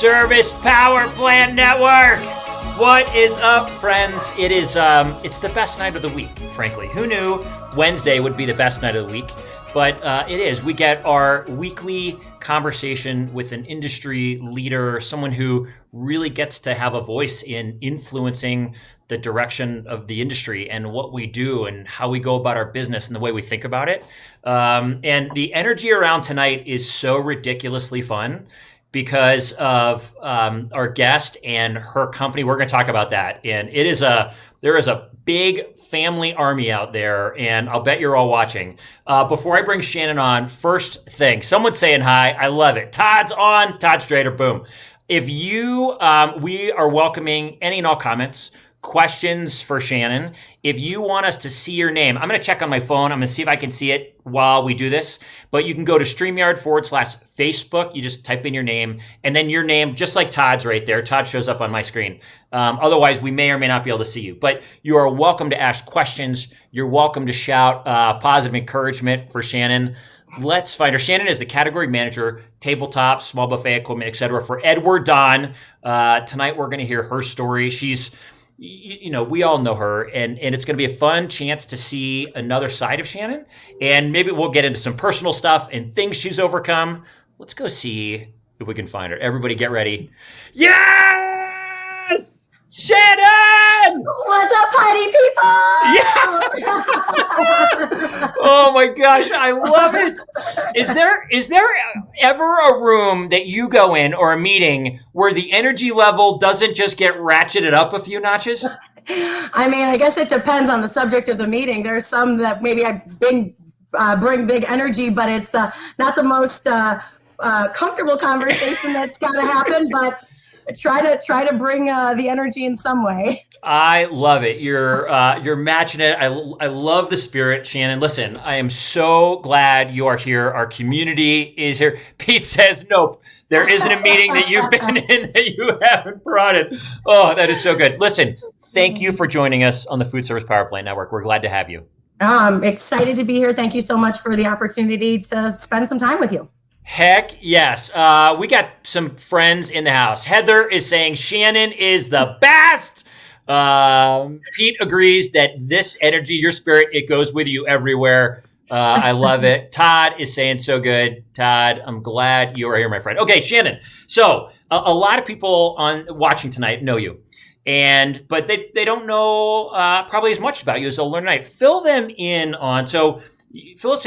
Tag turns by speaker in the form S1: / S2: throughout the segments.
S1: Service Power Plant Network. What is up, friends? It is it's the best night of the week, frankly. Who knew Wednesday would be the best night of the week? But it is. We get our weekly conversation with an industry leader, someone who really gets to have a voice in influencing the direction of the industry and what we do and how we go about our business and the way we think about it. And the energy around tonight is so ridiculously fun because of our guest and her company. We're going to talk about that. And there is a big family army out there, and I'll bet you're all watching. Before I bring Shannon on, first thing, someone's saying hi. I love it. Todd's on. Todd Strader, boom. If you, we are welcoming any and all comments, questions for Shannon. If you want us to see your name, I'm going to check on my phone. I'm going to see if I can see it while we do this. But you can go to StreamYard/Facebook. You just type in your name, and then your name, just like Todd's right there. Todd shows up on my screen. Otherwise, we may or may not be able to see you. But you are welcome to ask questions. You're welcome to shout positive encouragement for Shannon. Let's find her. Shannon is the category manager, tabletop, small buffet equipment, etc. for Edward Don. Tonight, we're going to hear her story. She's, we all know her, and it's going to be a fun chance to see another side of Shannon, and maybe we'll get into some personal stuff and things she's overcome. Let's go see if we can find her. Everybody get ready. Yes! Shannon!
S2: What's up, party people?
S1: Yeah! Oh my gosh, I love it. Is there ever a room that you go in or a meeting where the energy level doesn't just get ratcheted up a few notches?
S2: I mean, I guess it depends on the subject of the meeting. There's some that maybe I bring big energy, but it's not the most comfortable conversation that's got to happen, but try to bring the energy in some way.
S1: I love it. You're matching it. I love the spirit, Shannon. Listen, I am so glad you are here. Our community is here. Pete says, nope, there isn't a meeting that you've been in that you haven't brought it. Oh, that is so good. Listen, thank you for joining us on the Food Service Power Plant Network. We're glad to have you.
S2: I'm excited to be here. Thank you so much for the opportunity to spend some time with you.
S1: Heck yes. We got some friends in the house. Heather is saying Shannon is the best. Pete agrees that this energy, your spirit, it goes with you everywhere. I love it. Todd is saying so good. Todd, I'm glad you are here, my friend. Okay, Shannon. So a lot of people watching tonight know you. But they don't know probably as much about you as they'll learn tonight. Fill us in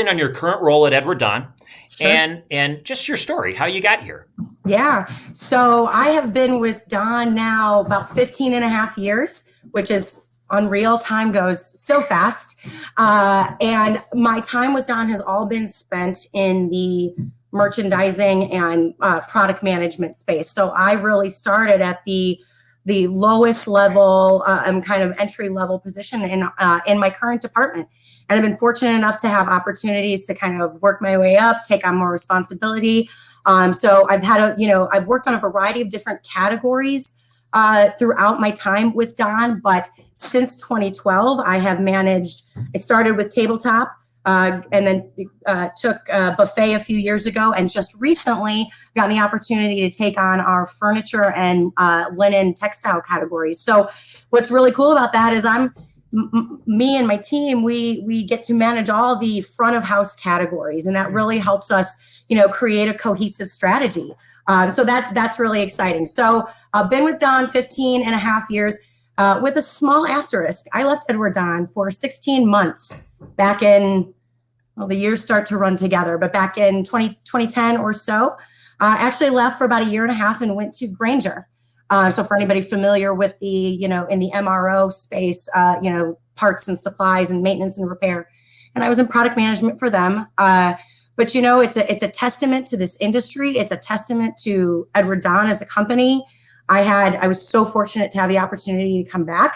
S1: on your current role at Edward Don. Sure. And just your story, how you got here.
S2: Yeah. So I have been with Don now about 15 and a half years, which is unreal. Time goes so fast. And my time with Don has all been spent in the merchandising and product management space. So I really started at the lowest level and kind of entry level position in my current department. And I've been fortunate enough to have opportunities to kind of work my way up, take on more responsibility. So I've worked on a variety of different categories throughout my time with Don. But since 2012, I started with tabletop and then took buffet a few years ago. And just recently got the opportunity to take on our furniture and linen textile categories. So what's really cool about that is me and my team, we get to manage all the front of house categories, and that really helps us, create a cohesive strategy. So that's really exciting. So I've been with Don 15 and a half years with a small asterisk. I left Edward Don for 16 months back in, the years start to run together, but back in 2010 or so, actually left for about a year and a half and went to Grainger. So for anybody familiar with the, in the MRO space, parts and supplies and maintenance and repair, and I was in product management for them. But it's a testament to this industry. It's a testament to Edward Don as a company. I was so fortunate to have the opportunity to come back,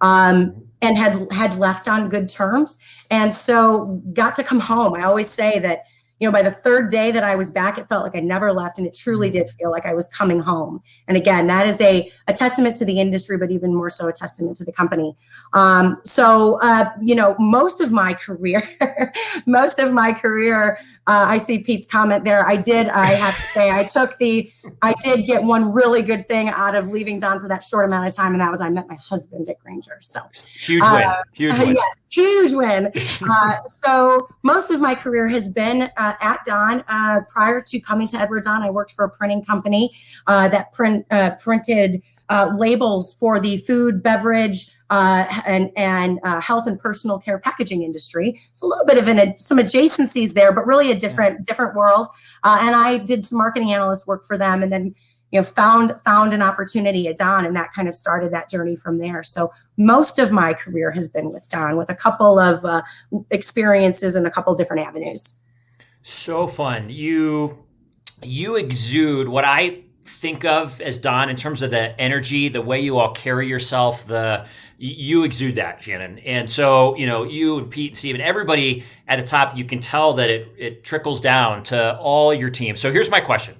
S2: and had left on good terms, and so got to come home. I always say that, by the third day that I was back, it felt like I never left, and it truly did feel like I was coming home. And again, that is a testament to the industry, but even more so a testament to the company. Most of my career I see Pete's comment there. I have to say, I did get one really good thing out of leaving Don for that short amount of time, and that was I met my husband at Granger. So
S1: huge win.
S2: Yes, huge win. So most of my career has been at Don. Prior to coming to Edward Don, I worked for a printing company that printed labels for the food, beverage, and health and personal care packaging industry. So a little bit of some adjacencies there, but really a different world. And I did some marketing analyst work for them, and then found an opportunity at Don, and that kind of started that journey from there. So most of my career has been with Don, with a couple of experiences and a couple of different avenues. So
S1: fun. You exude what I think of as Don in terms of the energy, the way you all carry yourself, you exude that, Shannon. And so, you and Pete and Steve and everybody at the top, you can tell that it trickles down to all your team. So here's my question.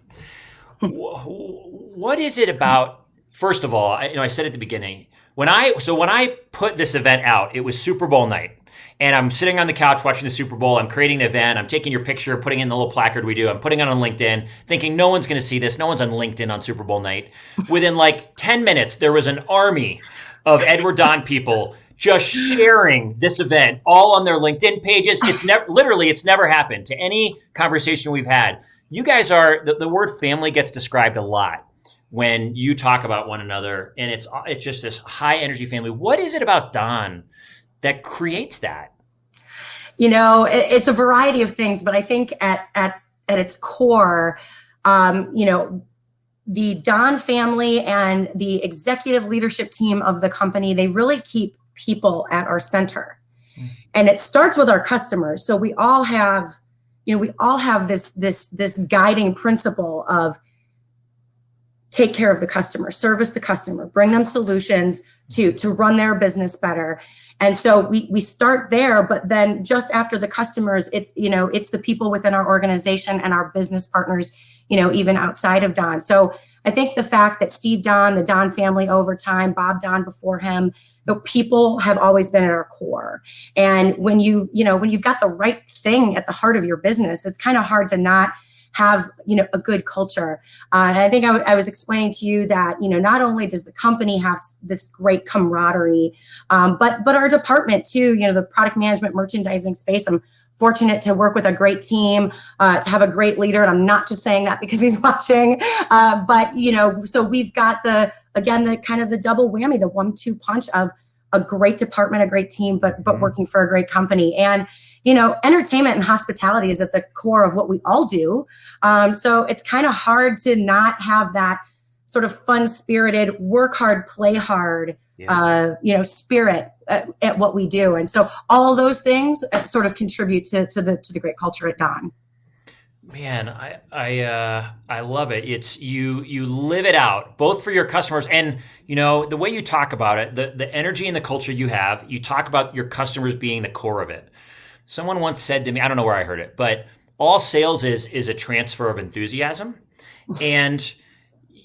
S1: What is it about, first of all, I said at the beginning, when I put this event out, it was Super Bowl night. And I'm sitting on the couch watching the Super Bowl. I'm creating the event. I'm taking your picture, putting in the little placard we do. I'm putting it on LinkedIn, thinking no one's going to see this. No one's on LinkedIn on Super Bowl night. Within like 10 minutes, there was an army of Edward Don people just sharing this event all on their LinkedIn pages. It's never happened to any conversation we've had. You guys are, the word family gets described a lot when you talk about one another, and it's just this high energy family. What is it about Don that creates that?
S2: It's a variety of things, but I think at its core, the Don family and the executive leadership team of the company, they really keep people at our center. And it starts with our customers. So we all have this guiding principle of take care of the customer, service the customer, bring them solutions to run their business better. And so we start there, but then just after the customers, it's the people within our organization and our business partners, even outside of Don. So I think the fact that Steve Don, the Don family over time, Bob Don before him, the people have always been at our core. And when you've got the right thing at the heart of your business, it's kind of hard to not have a good culture. And I think I was explaining to you that not only does the company have this great camaraderie, but our department too. The product management, merchandising space. I'm fortunate to work with a great team, to have a great leader, and I'm not just saying that because he's watching. But so we've got the kind of the double whammy, the 1-2 punch of a great department, a great team, but working for a great company. And entertainment and hospitality is at the core of what we all do. So it's kind of hard to not have that sort of fun-spirited, work hard, play hard, spirit at what we do. And so all of those things sort of contribute to the great culture at Don.
S1: Man, I love it. It's you live it out both for your customers and the way you talk about it, the energy and the culture you have. You talk about your customers being the core of it. Someone once said to me, I don't know where I heard it, but all sales is a transfer of enthusiasm. And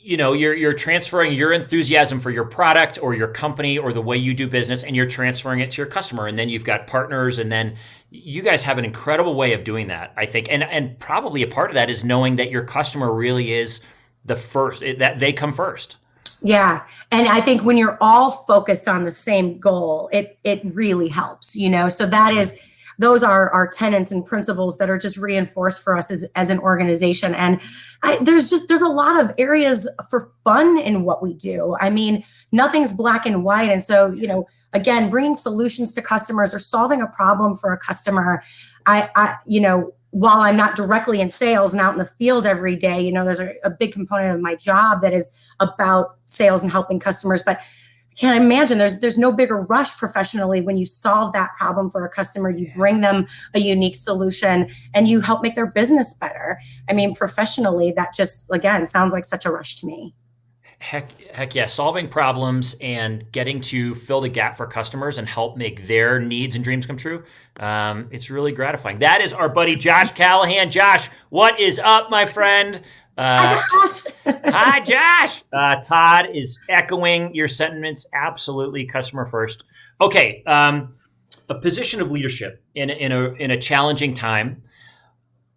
S1: you're transferring your enthusiasm for your product or your company or the way you do business, and you're transferring it to your customer. And then you've got partners, and then you guys have an incredible way of doing that, I think. And probably a part of that is knowing that your customer really is the first, that they come first.
S2: Yeah. And I think when you're all focused on the same goal, it really helps, so those are our tenets and principles that are just reinforced for us as an organization. And there's a lot of areas for fun in what we do. I mean, nothing's black and white. And so, again, bringing solutions to customers or solving a problem for a customer, while I'm not directly in sales and out in the field every day, there's a big component of my job that is about sales and helping customers. But I can't imagine there's no bigger rush professionally when you solve that problem for a customer, you bring them a unique solution, and you help make their business better. I mean, professionally, that just, again, sounds like such a rush to me.
S1: Heck yeah. Solving problems and getting to fill the gap for customers and help make their needs and dreams come true. It's really gratifying. That is our buddy, Josh Callahan. Josh, what is up, my friend?
S2: Hi, Josh.
S1: Hi, Josh. Todd is echoing your sentiments. Absolutely, customer first. Okay, a position of leadership in a challenging time.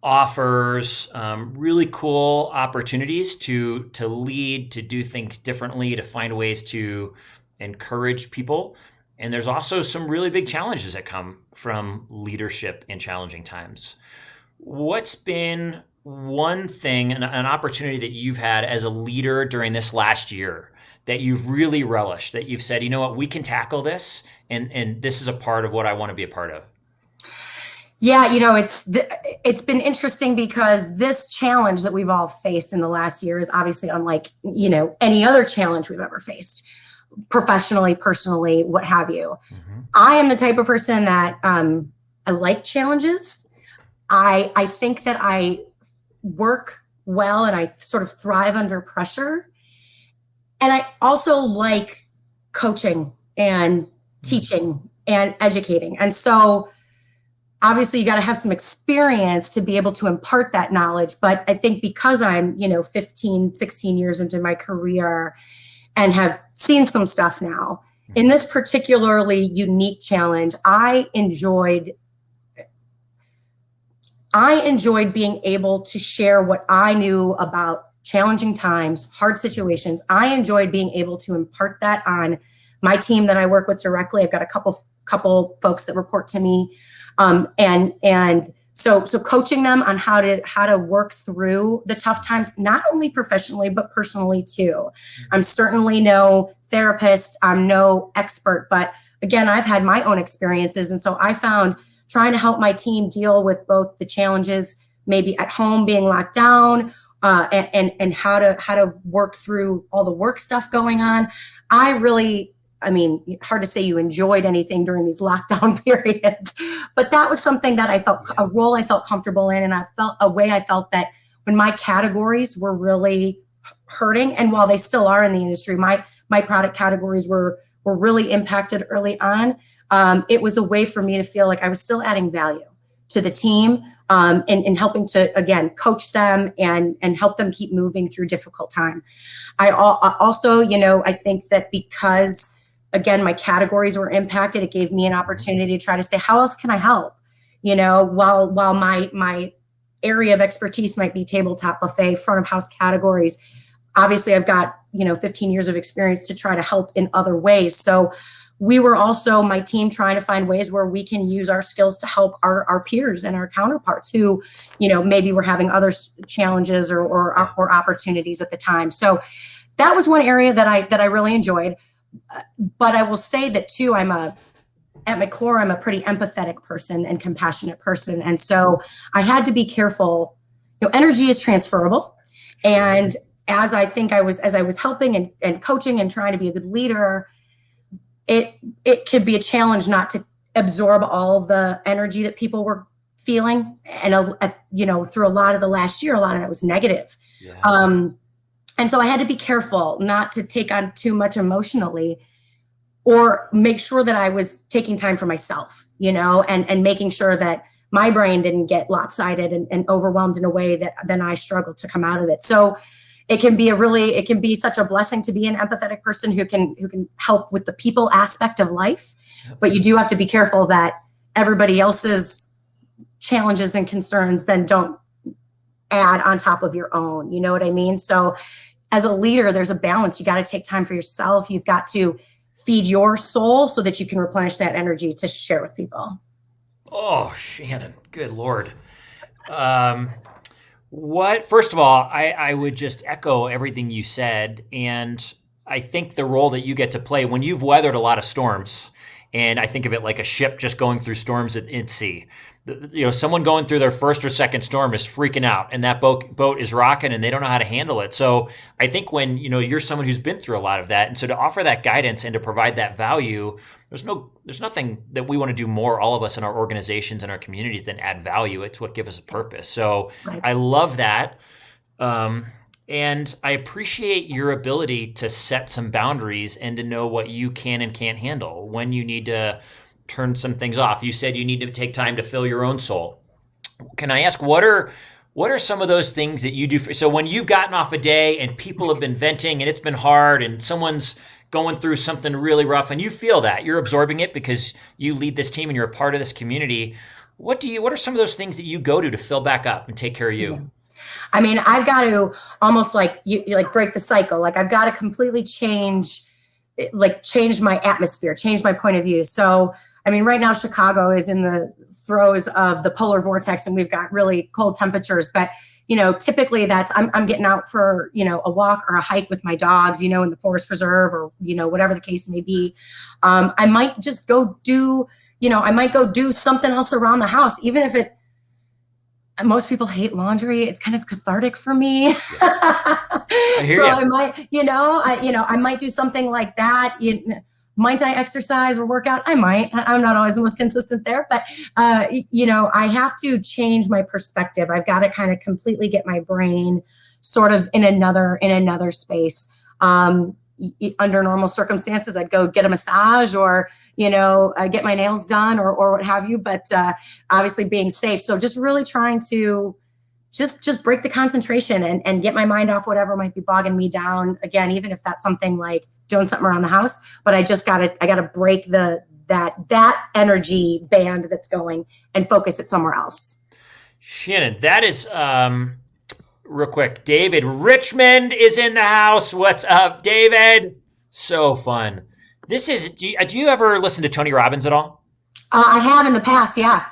S1: offers really cool opportunities to lead, to do things differently, to find ways to encourage people. And there's also some really big challenges that come from leadership in challenging times. What's been one thing, an opportunity that you've had as a leader during this last year that you've really relished, that you've said, you know what, we can tackle this, and this is a part of what I want to be a part of?
S2: Yeah, it's been interesting because this challenge that we've all faced in the last year is obviously unlike, any other challenge we've ever faced, professionally, personally, what have you. Mm-hmm. I am the type of person that I like challenges. I think that I work well and I sort of thrive under pressure. And I also like coaching and teaching and educating. And so obviously you got to have some experience to be able to impart that knowledge. But I think because I'm, 15, 16 years into my career and have seen some stuff now, in this particularly unique challenge, I enjoyed being able to share what I knew about challenging times, hard situations. I enjoyed being able to impart that on my team that I work with directly. I've got a couple folks that report to me, and so coaching them on how to work through the tough times, not only professionally but personally too. I'm certainly no therapist. I'm no expert, but again, I've had my own experiences, and so I found trying to help my team deal with both the challenges, maybe at home being locked down, and how to work through all the work stuff going on. Hard to say you enjoyed anything during these lockdown periods, but that was something that a role I felt comfortable in, and I felt that when my categories were really hurting, and while they still are in the industry, my product categories were really impacted early on. It was a way for me to feel like I was still adding value to the team, and helping to, again, coach them and help them keep moving through difficult time. I also, I think that because, again, my categories were impacted, it gave me an opportunity to try to say, how else can I help? While my area of expertise might be tabletop, buffet, front of house categories, obviously I've got, 15 years of experience to try to help in other ways. So we were also, my team, trying to find ways where we can use our skills to help our peers and our counterparts who, maybe were having other challenges or opportunities at the time. So that was one area that I really enjoyed. But I will say that too, at my core, I'm a pretty empathetic person and compassionate person. And so I had to be careful. Energy is transferable. And as I was helping and coaching and trying to be a good leader, it could be a challenge not to absorb all the energy that people were feeling. And, through a lot of the last year, a lot of that was negative. Yeah. And so I had to be careful not to take on too much emotionally, or make sure that I was taking time for myself, and making sure that my brain didn't get lopsided and overwhelmed in a way that then I struggled to come out of it. So it can be such a blessing to be an empathetic person who can help with the people aspect of life, but you do have to be careful that everybody else's challenges and concerns then don't add on top of your own. You know what I mean? So as a leader, there's a balance. You got to take time for yourself. You've got to feed your soul so that you can replenish that energy to share with people.
S1: Oh, Shannon, good Lord. First of all, I would just echo everything you said. And I think the role that you get to play when you've weathered a lot of storms, and I think of it like a ship just going through storms at sea. Someone going through their first or second storm is freaking out, and that boat is rocking, and they don't know how to handle it. So I think when you're someone who's been through a lot of that, and so to offer that guidance and to provide that value, there's nothing that we want to do more, all of us in our organizations and our communities, than add value. It's what gives us a purpose. So right. I love that. And I appreciate your ability to set some boundaries and to know what you can and can't handle, when you need to turn some things off. You said you need to take time to fill your own soul. Can I ask, what are some of those things that you do? So when you've gotten off a day and people have been venting and it's been hard and someone's going through something really rough and you feel that, you're absorbing it because you lead this team and you're a part of this community, What are some of those things that you go to fill back up and take care of
S2: Yeah.
S1: you?
S2: I mean, I've got to almost like you like break the cycle. Like I've got to completely change my atmosphere, change my point of view. So, I mean, right now Chicago is in the throes of the polar vortex, and we've got really cold temperatures. But typically that's I'm getting out for a walk or a hike with my dogs, in the forest preserve or whatever the case may be. I might just go do I might go do something else around the house, even if it most people hate laundry. It's kind of cathartic for me.
S1: I hear
S2: So
S1: you.
S2: I might, I might do something like that. Might I exercise or work out? I might. I'm not always the most consistent there, but I have to change my perspective. I've got to kind of completely get my brain sort of in another space. Under normal circumstances, I'd go get a massage or get my nails done or what have you. But obviously, being safe. So just really trying to just break the concentration and get my mind off whatever might be bogging me down. Again, even if that's something like doing something around the house, but I gotta break that energy band that's going and focus it somewhere else.
S1: Shannon, that is real quick. David Richmond is in the house. What's up, David? So fun. This is. Do you ever listen to Tony Robbins at all?
S2: I have in the past, yeah.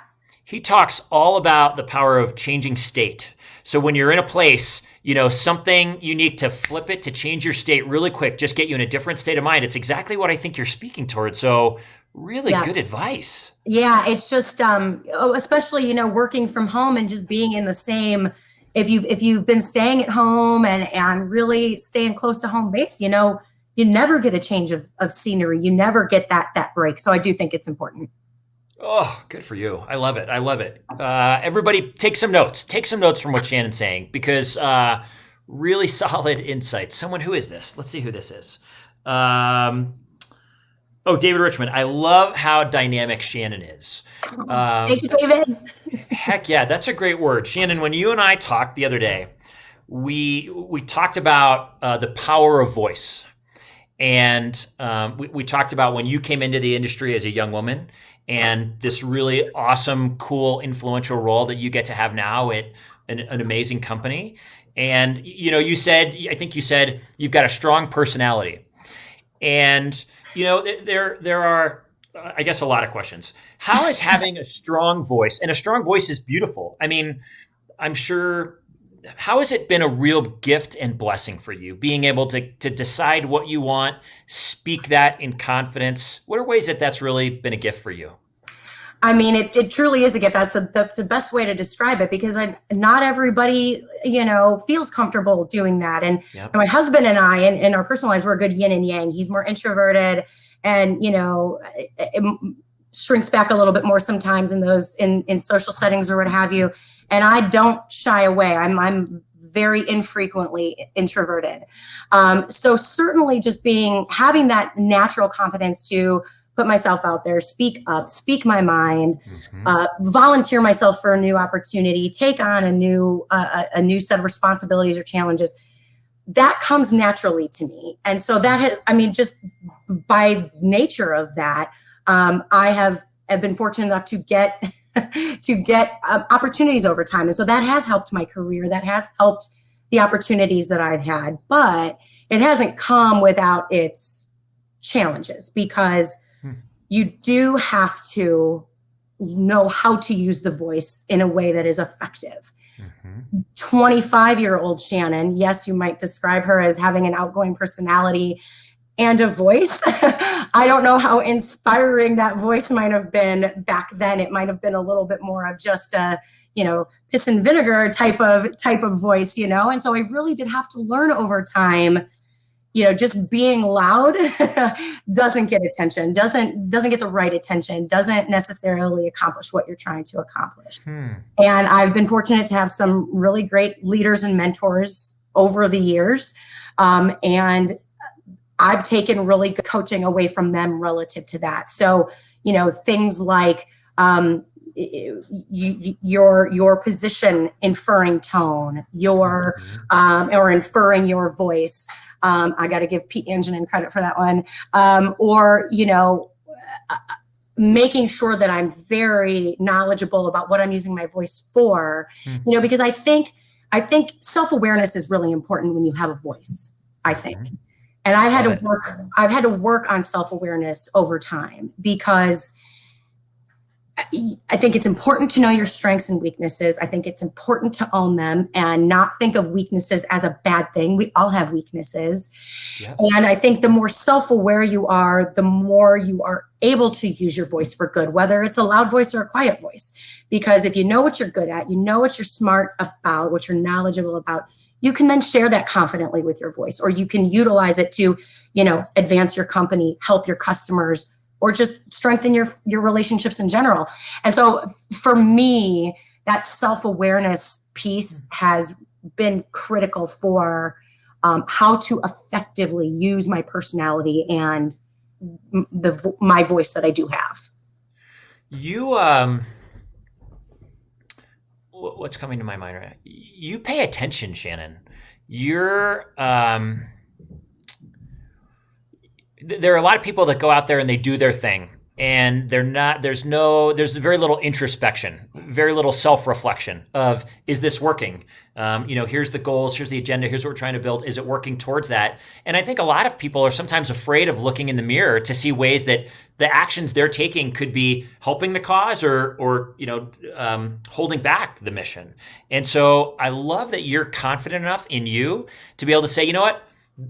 S1: He talks all about the power of changing state. So when you're in a place, something unique, to flip it, to change your state really quick, just get you in a different state of mind. It's exactly what I think you're speaking towards. So really good advice.
S2: Yeah, it's just especially working from home and just being in the same. If you've been staying at home and really staying close to home base, you never get a change of scenery. You never get that break. So I do think it's important.
S1: Oh, good for you. I love it. I love it. Everybody take some notes. Take some notes from what Shannon's saying, because really solid insights. Who is this? Let's see who this is. David Richmond. I love how dynamic Shannon is.
S2: Thank you, David.
S1: Heck yeah, that's a great word. Shannon, when you and I talked the other day, we talked about the power of voice. And we talked about when you came into the industry as a young woman and this really awesome, cool, influential role that you get to have now at an amazing company. And, I think you said you've got a strong personality. And, there are, I guess, a lot of questions. How is having a strong voice, and a strong voice is beautiful. I mean, I'm sure, how has it been a real gift and blessing for you, being able to decide what you want, speak that in confidence? What are ways that that's really been a gift for you?
S2: I mean, it truly is a gift. That's the best way to describe it, because not everybody, feels comfortable doing that. And my husband and I, in our personal lives, we're a good yin and yang. He's more introverted and, it shrinks back a little bit more sometimes in social settings or what have you. And I don't shy away. I'm very infrequently introverted. So certainly just having that natural confidence to put myself out there, speak up, speak my mind, volunteer myself for a new opportunity, take on a new set of responsibilities or challenges. That comes naturally to me. And so just by nature of that, I have been fortunate enough to get opportunities over time. And so that has helped my career. That has helped the opportunities that I've had, but it hasn't come without its challenges, because you do have to know how to use the voice in a way that is effective. 25-year-old Shannon, yes, you might describe her as having an outgoing personality and a voice. I don't know how inspiring that voice might have been back then. It might have been a little bit more of just a, piss and vinegar type of voice, And so I really did have to learn over time, just being loud doesn't get attention, doesn't get the right attention, doesn't necessarily accomplish what you're trying to accomplish. And I've been fortunate to have some really great leaders and mentors over the years. And I've taken really good coaching away from them relative to that. So, things like your position inferring tone, or inferring your voice. I got to give Pete Angenin credit for that one. making sure that I'm very knowledgeable about what I'm using my voice for, because I think self-awareness is really important when you have a voice, I think. And I've had to work on self-awareness over time, because I think it's important to know your strengths and weaknesses. I think it's important to own them and not think of weaknesses as a bad thing. We all have weaknesses. Yeah. And I think the more self-aware you are, the more you are able to use your voice for good, whether it's a loud voice or a quiet voice. Because if you know what you're good at, you know what you're smart about, what you're knowledgeable about, you can then share that confidently with your voice, or you can utilize it to, advance your company, help your customers, or just strengthen your relationships in general. And so for me, that self-awareness piece has been critical for how to effectively use my personality and my voice that I do have.
S1: You, what's coming to my mind right now? You pay attention, Shannon. You're, there are a lot of people that go out there and they do their thing, and there's very little introspection, very little self-reflection of, is this working? Here's the goals, here's the agenda, here's what we're trying to build. Is it working towards that? And I think a lot of people are sometimes afraid of looking in the mirror to see ways that the actions they're taking could be helping the cause or holding back the mission. And so I love that you're confident enough in you to be able to say, you know what?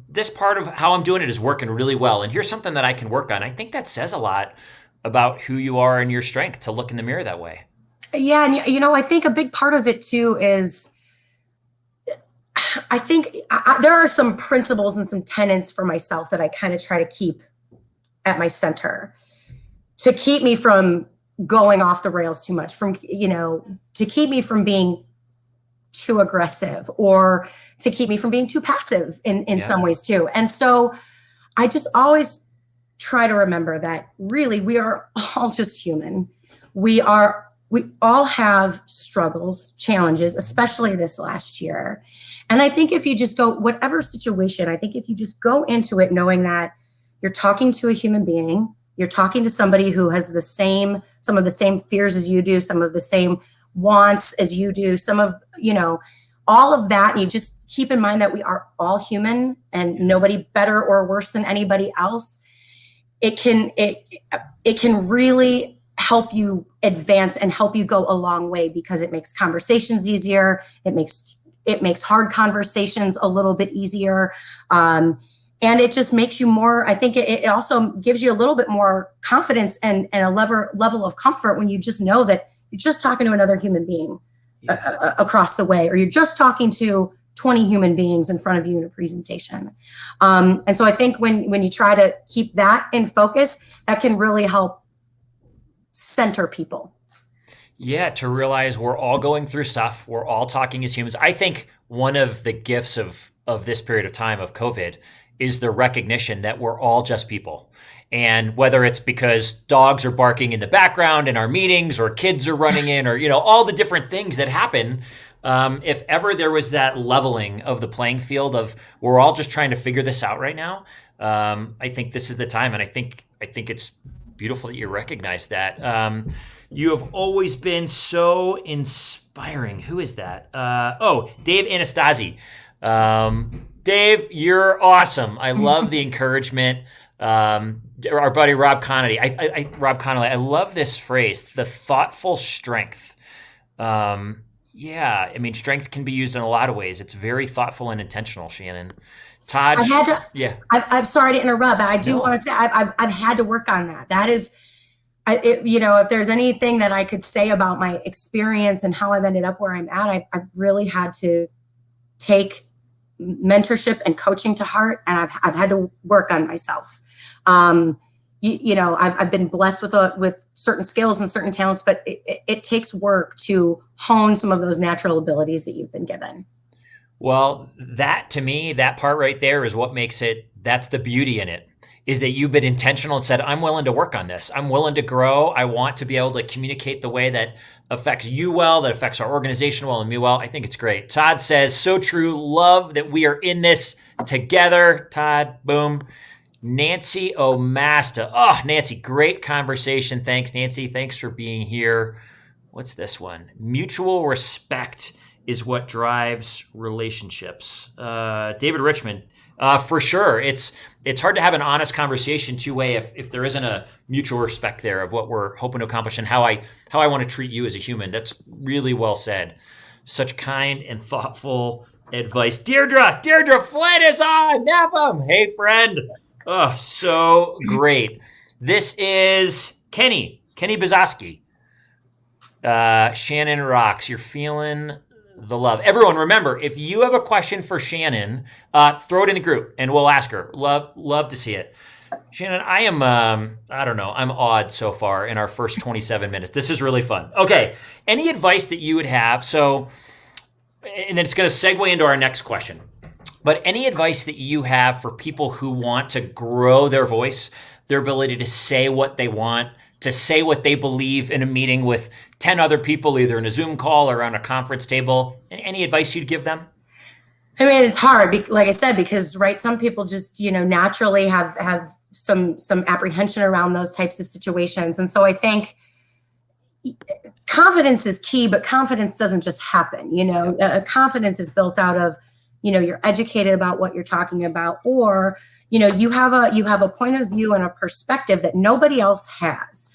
S1: This part of how I'm doing it is working really well, and here's something that I can work on. I think that says a lot about who you are and your strength to look in the mirror that way.
S2: Yeah, and I think a big part of it too is, I think there are some principles and some tenets for myself that I kind of try to keep at my center, to keep me from going off the rails too much, to keep me from being too aggressive, or to keep me from being too passive in some ways too. And so I just always try to remember that really we are all just human. We all have struggles, challenges, especially this last year. And I think if you just go, whatever situation, I think if you just go into it knowing that you're talking to a human being, you're talking to somebody who has some of the same fears as you do, some of the same wants as you do, some of, all of that. And you just keep in mind that we are all human and nobody better or worse than anybody else. It can really help you advance and help you go a long way, because it makes conversations easier. It makes hard conversations a little bit easier. And it just makes you more, I think it also gives you a little bit more confidence and a level of comfort when you just know that you're just talking to another human being across the way, or you're just talking to 20 human beings in front of you in a presentation. And so I think when you try to keep that in focus, that can really help center people.
S1: Yeah, to realize we're all going through stuff. We're all talking as humans. I think one of the gifts of this period of time of COVID is the recognition that we're all just people. And whether it's because dogs are barking in the background in our meetings, or kids are running in, or, all the different things that happen, if ever there was that leveling of the playing field of we're all just trying to figure this out right now, I think this is the time. And I think it's beautiful that you recognize that. You have always been so inspiring. Who is that? Dave Anastasi. Dave, you're awesome. I love the encouragement. Our buddy Rob Connolly. I love this phrase, the thoughtful strength. Strength can be used in a lot of ways. It's very thoughtful and intentional, Shannon. Todd.
S2: I'm sorry to interrupt, but I do want to say I've had to work on that. That is, if there's anything that I could say about my experience and how I've ended up where I'm at, I've really had to take mentorship and coaching to heart, and I've had to work on myself. I've been blessed with certain skills and certain talents, but it takes work to hone some of those natural abilities that you've been given.
S1: Well, that to me, that part right there is what makes it, that's the beauty in it, is that you've been intentional and said, I'm willing to work on this. I'm willing to grow. I want to be able to communicate the way that affects you well, that affects our organization well and me well. I think it's great. Todd says, so true. Love that we are in this together. Todd, boom. Nancy Omasta. Oh, Nancy, great conversation. Thanks, Nancy. Thanks for being here. What's this one? Mutual respect is what drives relationships. David Richmond. For sure. It's hard to have an honest conversation two-way if there isn't a mutual respect there of what we're hoping to accomplish and how I want to treat you as a human. That's really well said. Such kind and thoughtful advice. Deirdre Flynn is on. Nepham. Hey, friend. Oh, so great. This is Kenny Bazowski. Shannon rocks. You're feeling the love. Everyone, remember, if you have a question for Shannon, throw it in the group and we'll ask her. Love to see it. Shannon, I am, I don't know, I'm awed so far in our first 27 minutes. This is really fun. Okay, any advice that you would have? So, and then it's going to segue into our next question. But any advice that you have for people who want to grow their voice, their ability to say what they want, to say what they believe in a meeting with 10 other people, either in a Zoom call or on a conference table, any advice you'd give them?
S2: I mean, it's hard, like I said, because some people just, naturally have some apprehension around those types of situations. And so I think confidence is key, but confidence doesn't just happen. Confidence is built out of, you're educated about what you're talking about, or, you have a point of view and a perspective that nobody else has.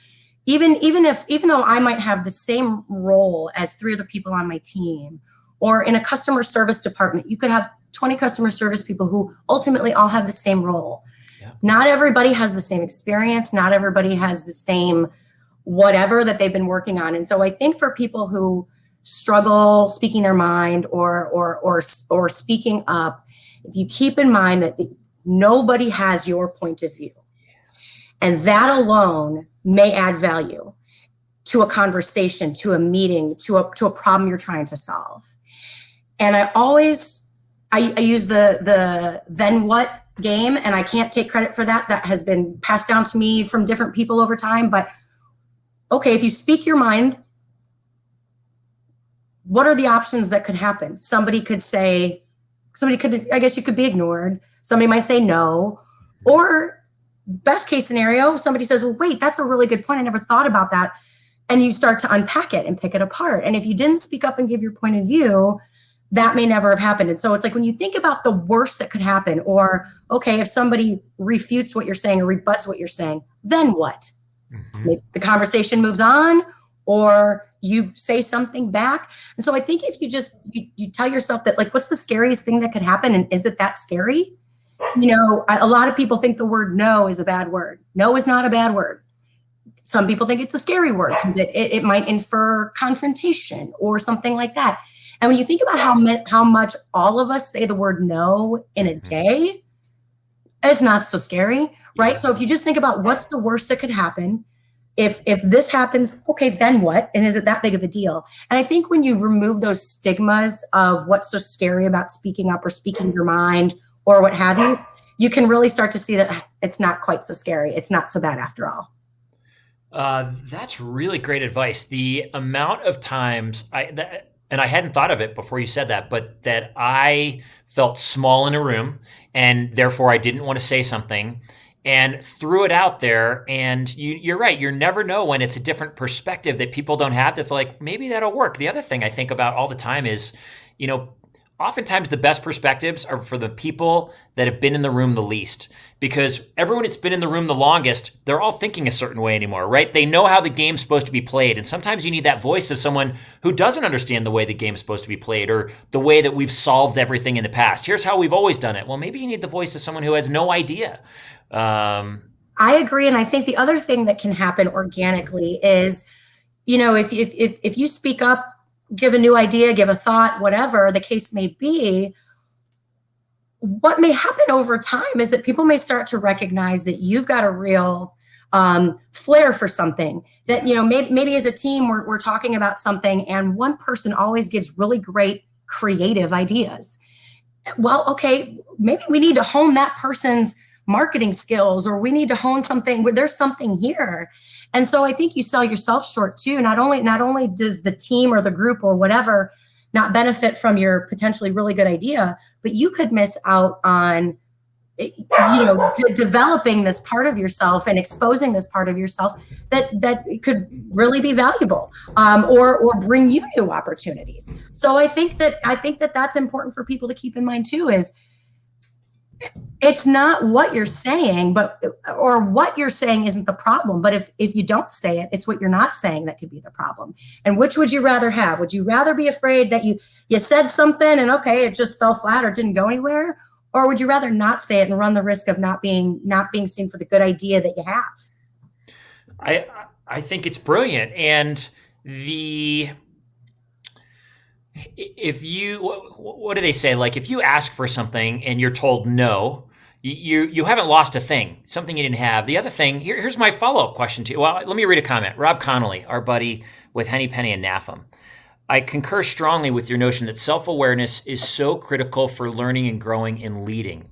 S2: Even though I might have the same role as 3 other people on my team, or in a customer service department, you could have 20 customer service people who ultimately all have the same role. Yeah. Not everybody has the same experience. Not everybody has the same whatever that they've been working on. And so I think for people who struggle speaking their mind or speaking up, if you keep in mind that nobody has your point of view, and that alone may add value to a conversation, to a meeting, to a problem you're trying to solve. And I use the then what game, and I can't take credit for that. That has been passed down to me from different people over time. But okay, if you speak your mind, what are the options that could happen? I guess you could be ignored. Somebody might say no. Or best case scenario, somebody says, well, wait, that's a really good point. I never thought about that. And you start to unpack it and pick it apart. And if you didn't speak up and give your point of view, that may never have happened. And so it's like when you think about the worst that could happen, or, okay, if somebody refutes what you're saying or rebuts what you're saying, then what? Mm-hmm. Maybe the conversation moves on, or you say something back. And so I think if you just, you tell yourself that, like, what's the scariest thing that could happen? And is it that scary? A lot of people think the word no is a bad word. No is not a bad word. Some people think it's a scary word because it might infer confrontation or something like that. And when you think about how much all of us say the word no in a day, it's not so scary, right? Yeah. So if you just think about what's the worst that could happen, if this happens, okay, then what? And is it that big of a deal? And I think when you remove those stigmas of what's so scary about speaking up or speaking your mind or what have you, you can really start to see that it's not quite so scary. It's not so bad after all.
S1: That's really great advice. The amount of times and I hadn't thought of it before you said that, but that I felt small in a room and therefore I didn't want to say something and threw it out there. And you're right. You never know when it's a different perspective that people don't have that's like, maybe that'll work. The other thing I think about all the time is, oftentimes the best perspectives are for the people that have been in the room the least, because everyone that's been in the room the longest, they're all thinking a certain way anymore, right? They know how the game's supposed to be played. And sometimes you need that voice of someone who doesn't understand the way the game's supposed to be played or the way that we've solved everything in the past. Here's how we've always done it. Well, maybe you need the voice of someone who has no idea.
S2: I agree. And I think the other thing that can happen organically is, if you speak up, give a new idea, give a thought, whatever the case may be, what may happen over time is that people may start to recognize that you've got a real flair for something, that, maybe as a team, we're talking about something and one person always gives really great creative ideas. Well, okay, maybe we need to hone that person's marketing skills, or we need to hone something where there's something here. And so I think you sell yourself short too. Not only does the team or the group or whatever not benefit from your potentially really good idea, but you could miss out on developing this part of yourself and exposing this part of yourself that could really be valuable, or bring you new opportunities. So I think that that's important for people to keep in mind too, is it's not what you're saying, or what you're saying isn't the problem. But if you don't say it, it's what you're not saying that could be the problem. And which would you rather have? Would you rather be afraid that you said something and okay, it just fell flat or didn't go anywhere? Or would you rather not say it and run the risk of not being seen for the good idea that you have?
S1: I think it's brilliant. And what do they say? Like, if you ask for something and you're told no, you haven't lost a thing, something you didn't have. The other thing, here's my follow-up question to you. Well, let me read a comment. Rob Connolly, our buddy with Henny Penny and NAFM. I concur strongly with your notion that self-awareness is so critical for learning and growing and leading.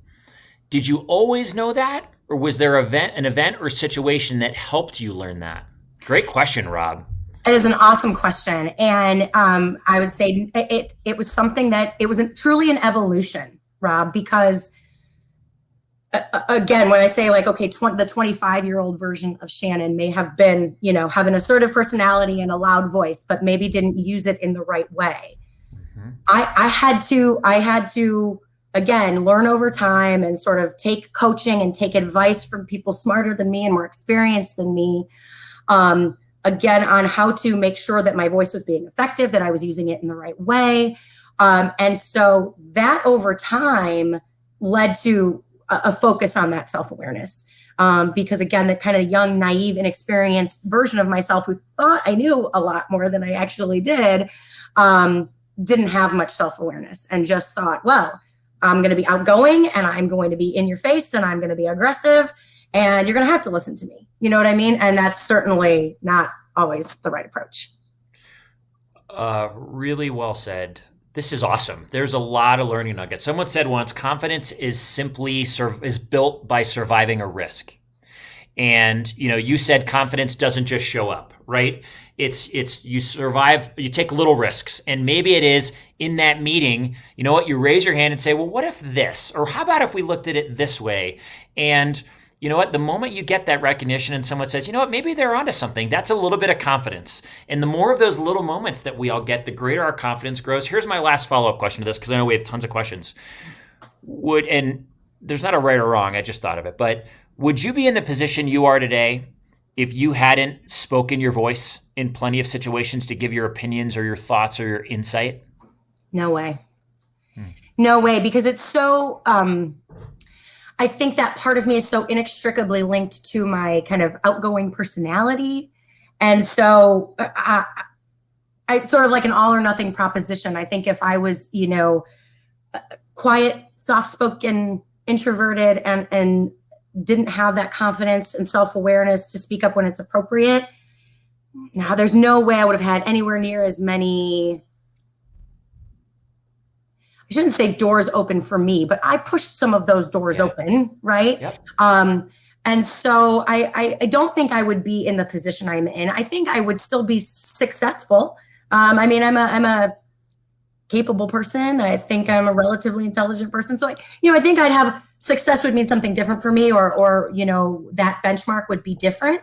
S1: Did you always know that? Or was there an event or situation that helped you learn that? Great question, Rob.
S2: It is an awesome question. And I would say it was something that it was truly an evolution, Rob, because again, when I say like, okay, the 25-year-old version of Shannon may have been, have an assertive personality and a loud voice, but maybe didn't use it in the right way. Mm-hmm. I had to, again, learn over time and sort of take coaching and take advice from people smarter than me and more experienced than me. Again, on how to make sure that my voice was being effective, that I was using it in the right way. And so that over time led to a focus on that self-awareness. Because again, the kind of young, naive, inexperienced version of myself who thought I knew a lot more than I actually did, didn't have much self-awareness and just thought, well, I'm going to be outgoing and I'm going to be in your face and I'm going to be aggressive and you're going to have to listen to me. You know what I mean? And that's certainly not always the right approach.
S1: Really well said. This is awesome. There's a lot of learning nuggets. Someone said once, confidence is simply is built by surviving a risk. And, you said confidence doesn't just show up, right? It's you survive, you take little risks. And maybe it is in that meeting, you know what, you raise your hand and say, well, what if this? Or how about if we looked at it this way? And you know what? The moment you get that recognition and someone says, you know what, maybe they're onto something, that's a little bit of confidence. And the more of those little moments that we all get, the greater our confidence grows. Here's my last follow-up question to this, because I know we have tons of questions. And there's not a right or wrong, I just thought of it, but would you be in the position you are today if you hadn't spoken your voice in plenty of situations to give your opinions or your thoughts or your insight?
S2: No way. No way, because it's so... I think that part of me is so inextricably linked to my kind of outgoing personality. And so I sort of like an all or nothing proposition. I think if I was, quiet, soft-spoken, introverted, and didn't have that confidence and self-awareness to speak up when it's appropriate, now there's no way I would have had anywhere near as many... I shouldn't say doors open for me, but I pushed some of those doors open, right?
S1: Yep.
S2: And so I don't think I would be in the position I'm in. I think I would still be successful. I'm a capable person. I think I'm a relatively intelligent person. So I think I'd have success would mean something different for me, or that benchmark would be different.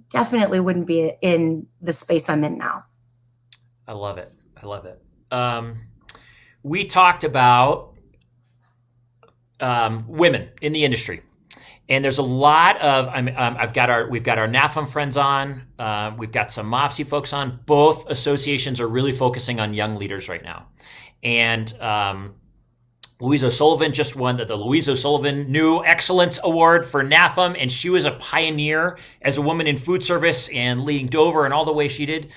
S2: Definitely wouldn't be in the space I'm in now.
S1: I love it. We talked about women in the industry, and there's a lot of. We've got our NAFM friends on. We've got some MOFSI folks on. Both associations are really focusing on young leaders right now, and Louise O'Sullivan just won the Louise O'Sullivan New Excellence Award for NAFM, and she was a pioneer as a woman in food service and leading Dover and all the way she did.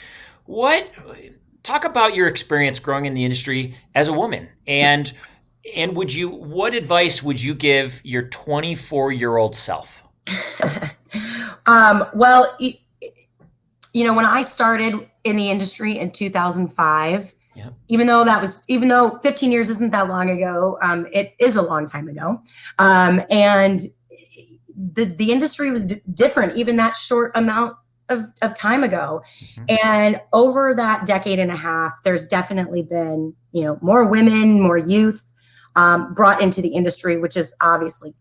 S1: Talk about your experience growing in the industry as a woman, and what advice would you give your 24-year-old self?
S2: Well, when I started in the industry in 2005, even though 15 years isn't that long ago, it is a long time ago, and the industry was different, even that short amount of time ago. Mm-hmm. And over that decade and a half, there's definitely been, more women, more youth, brought into the industry, which is obviously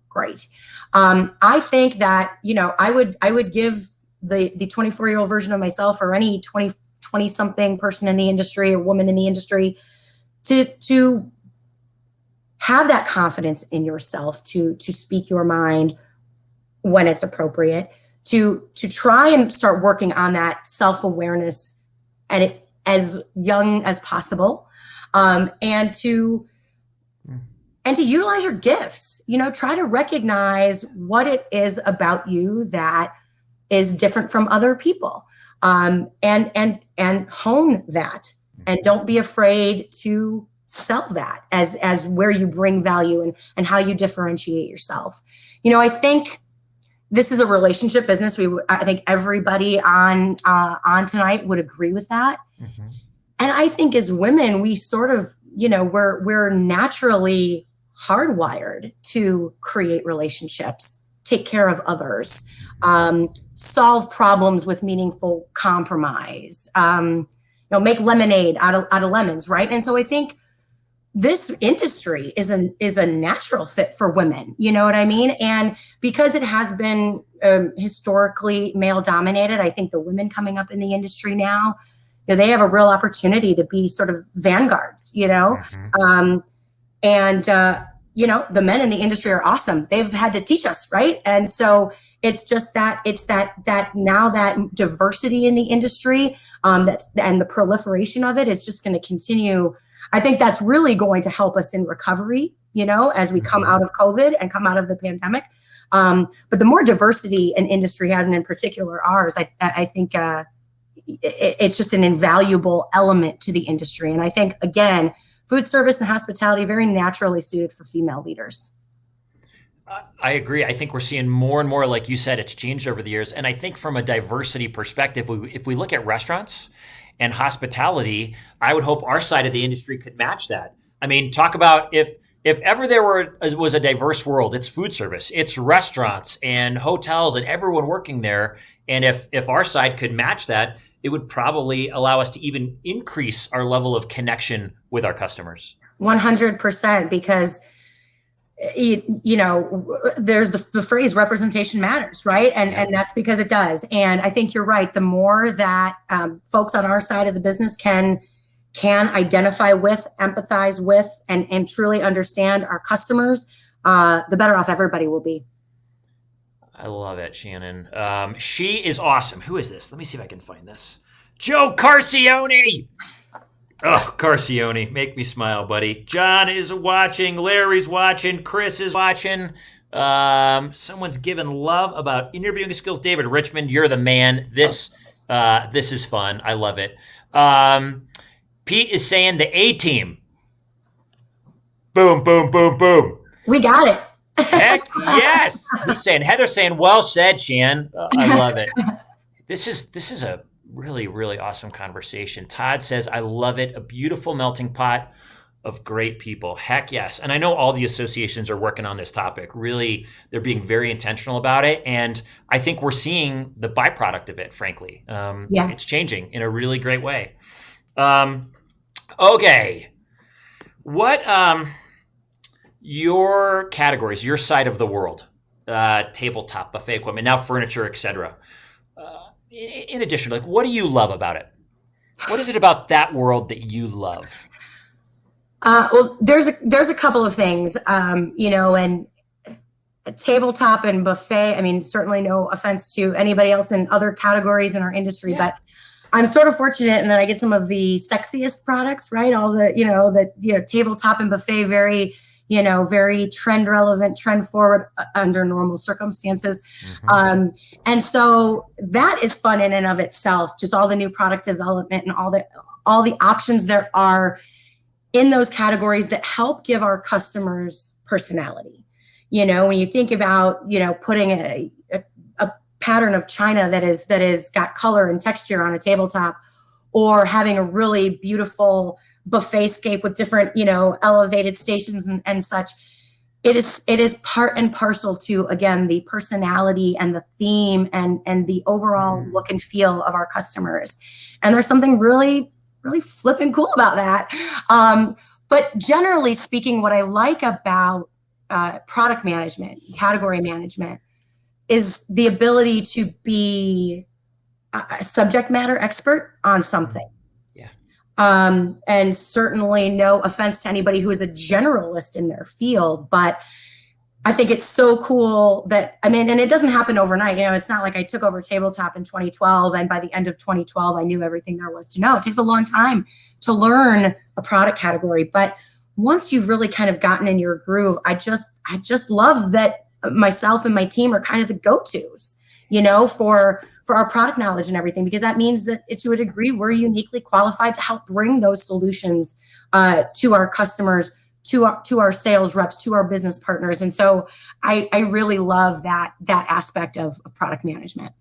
S2: great. I think that, I would give the 24-year-old version of myself, or any 20 something person in the industry or woman in the industry, to have that confidence in yourself, to speak your mind when it's appropriate, to try and start working on that self-awareness as young as possible, and to utilize your gifts. Try to recognize what it is about you that is different from other people, and hone that, and don't be afraid to sell that as where you bring value, and how you differentiate yourself. I think this is a relationship business. I think everybody on tonight would agree with that. Mm-hmm. And I think as women, we sort of, we're naturally hardwired to create relationships, take care of others, solve problems with meaningful compromise, make lemonade out of lemons, right? And so I think this industry is a natural fit for women. You know what I mean? And because it has been historically male dominated, I think the women coming up in the industry now, they have a real opportunity to be sort of vanguards, Mm-hmm. The men in the industry are awesome. They've had to teach us, right? And so it's just that now that diversity in the industry, and the proliferation of it is just going to continue. I think that's really going to help us in recovery, as we come out of COVID and come out of the pandemic. But the more diversity an industry has, and in particular ours, I think it's just an invaluable element to the industry. And I think, again, food service and hospitality very naturally suited for female leaders.
S1: I agree. I think we're seeing more and more, like you said, it's changed over the years. And I think from a diversity perspective, if we look at restaurants and hospitality, I would hope our side of the industry could match that. I mean, talk about if ever there was a diverse world, it's food service, it's restaurants and hotels and everyone working there. And if our side could match that, it would probably allow us to even increase our level of connection with our customers.
S2: 100%, because there's the phrase representation matters, right? And that's because it does. And I think you're right. The more that folks on our side of the business can identify with, empathize with, and truly understand our customers, the better off everybody will be.
S1: I love it, Shannon. She is awesome. Who is this? Let me see if I can find this. Joe Carcione. Oh, Carcione, make me smile, buddy. John is watching. Larry's watching. Chris is watching. Someone's giving love about interviewing skills. David Richmond, you're the man. This is fun. I love it. Pete is saying the A-team. Boom, boom, boom, boom.
S2: We got it.
S1: Heck yes. Heather's saying, well said, Shan. I love it. This is a really, really awesome conversation. Todd says, I love it. A beautiful melting pot of great people. Heck yes. And I know all the associations are working on this topic. Really, they're being very intentional about it. And I think we're seeing the byproduct of it, frankly. It's changing in a really great way. Okay. What your categories, your side of the world, tabletop, buffet equipment, now furniture, etc. In addition, like, what do you love about it? What is it about that world that you love?
S2: Well, there's a couple of things, and a tabletop and buffet. I mean, certainly no offense to anybody else in other categories in our industry, but I'm sort of fortunate in that I get some of the sexiest products, right? All the tabletop and buffet, very trend relevant, trend forward under normal circumstances. Mm-hmm. And so that is fun in and of itself, just all the new product development and all the options there are in those categories that help give our customers personality. When you think about, putting a pattern of china that is got color and texture on a tabletop, or having a really beautiful buffet scape with different, elevated stations and such. It is part and parcel to, again, the personality and the theme and the overall look and feel of our customers. And there's something really, really flipping cool about that. But generally speaking, what I like about product management, category management, is the ability to be a subject matter expert on something.
S1: Yeah.
S2: And certainly no offense to anybody who is a generalist in their field, but I think it's so cool that, I mean, and it doesn't happen overnight. It's not like I took over tabletop in 2012 and by the end of 2012, I knew everything there was to know. It takes a long time to learn a product category. But once you've really kind of gotten in your groove, I just love that myself and my team are kind of the go-tos, for our product knowledge and everything, because that means that to a degree, we're uniquely qualified to help bring those solutions to our customers, to our sales reps, to our business partners. And so I really love that aspect of product management.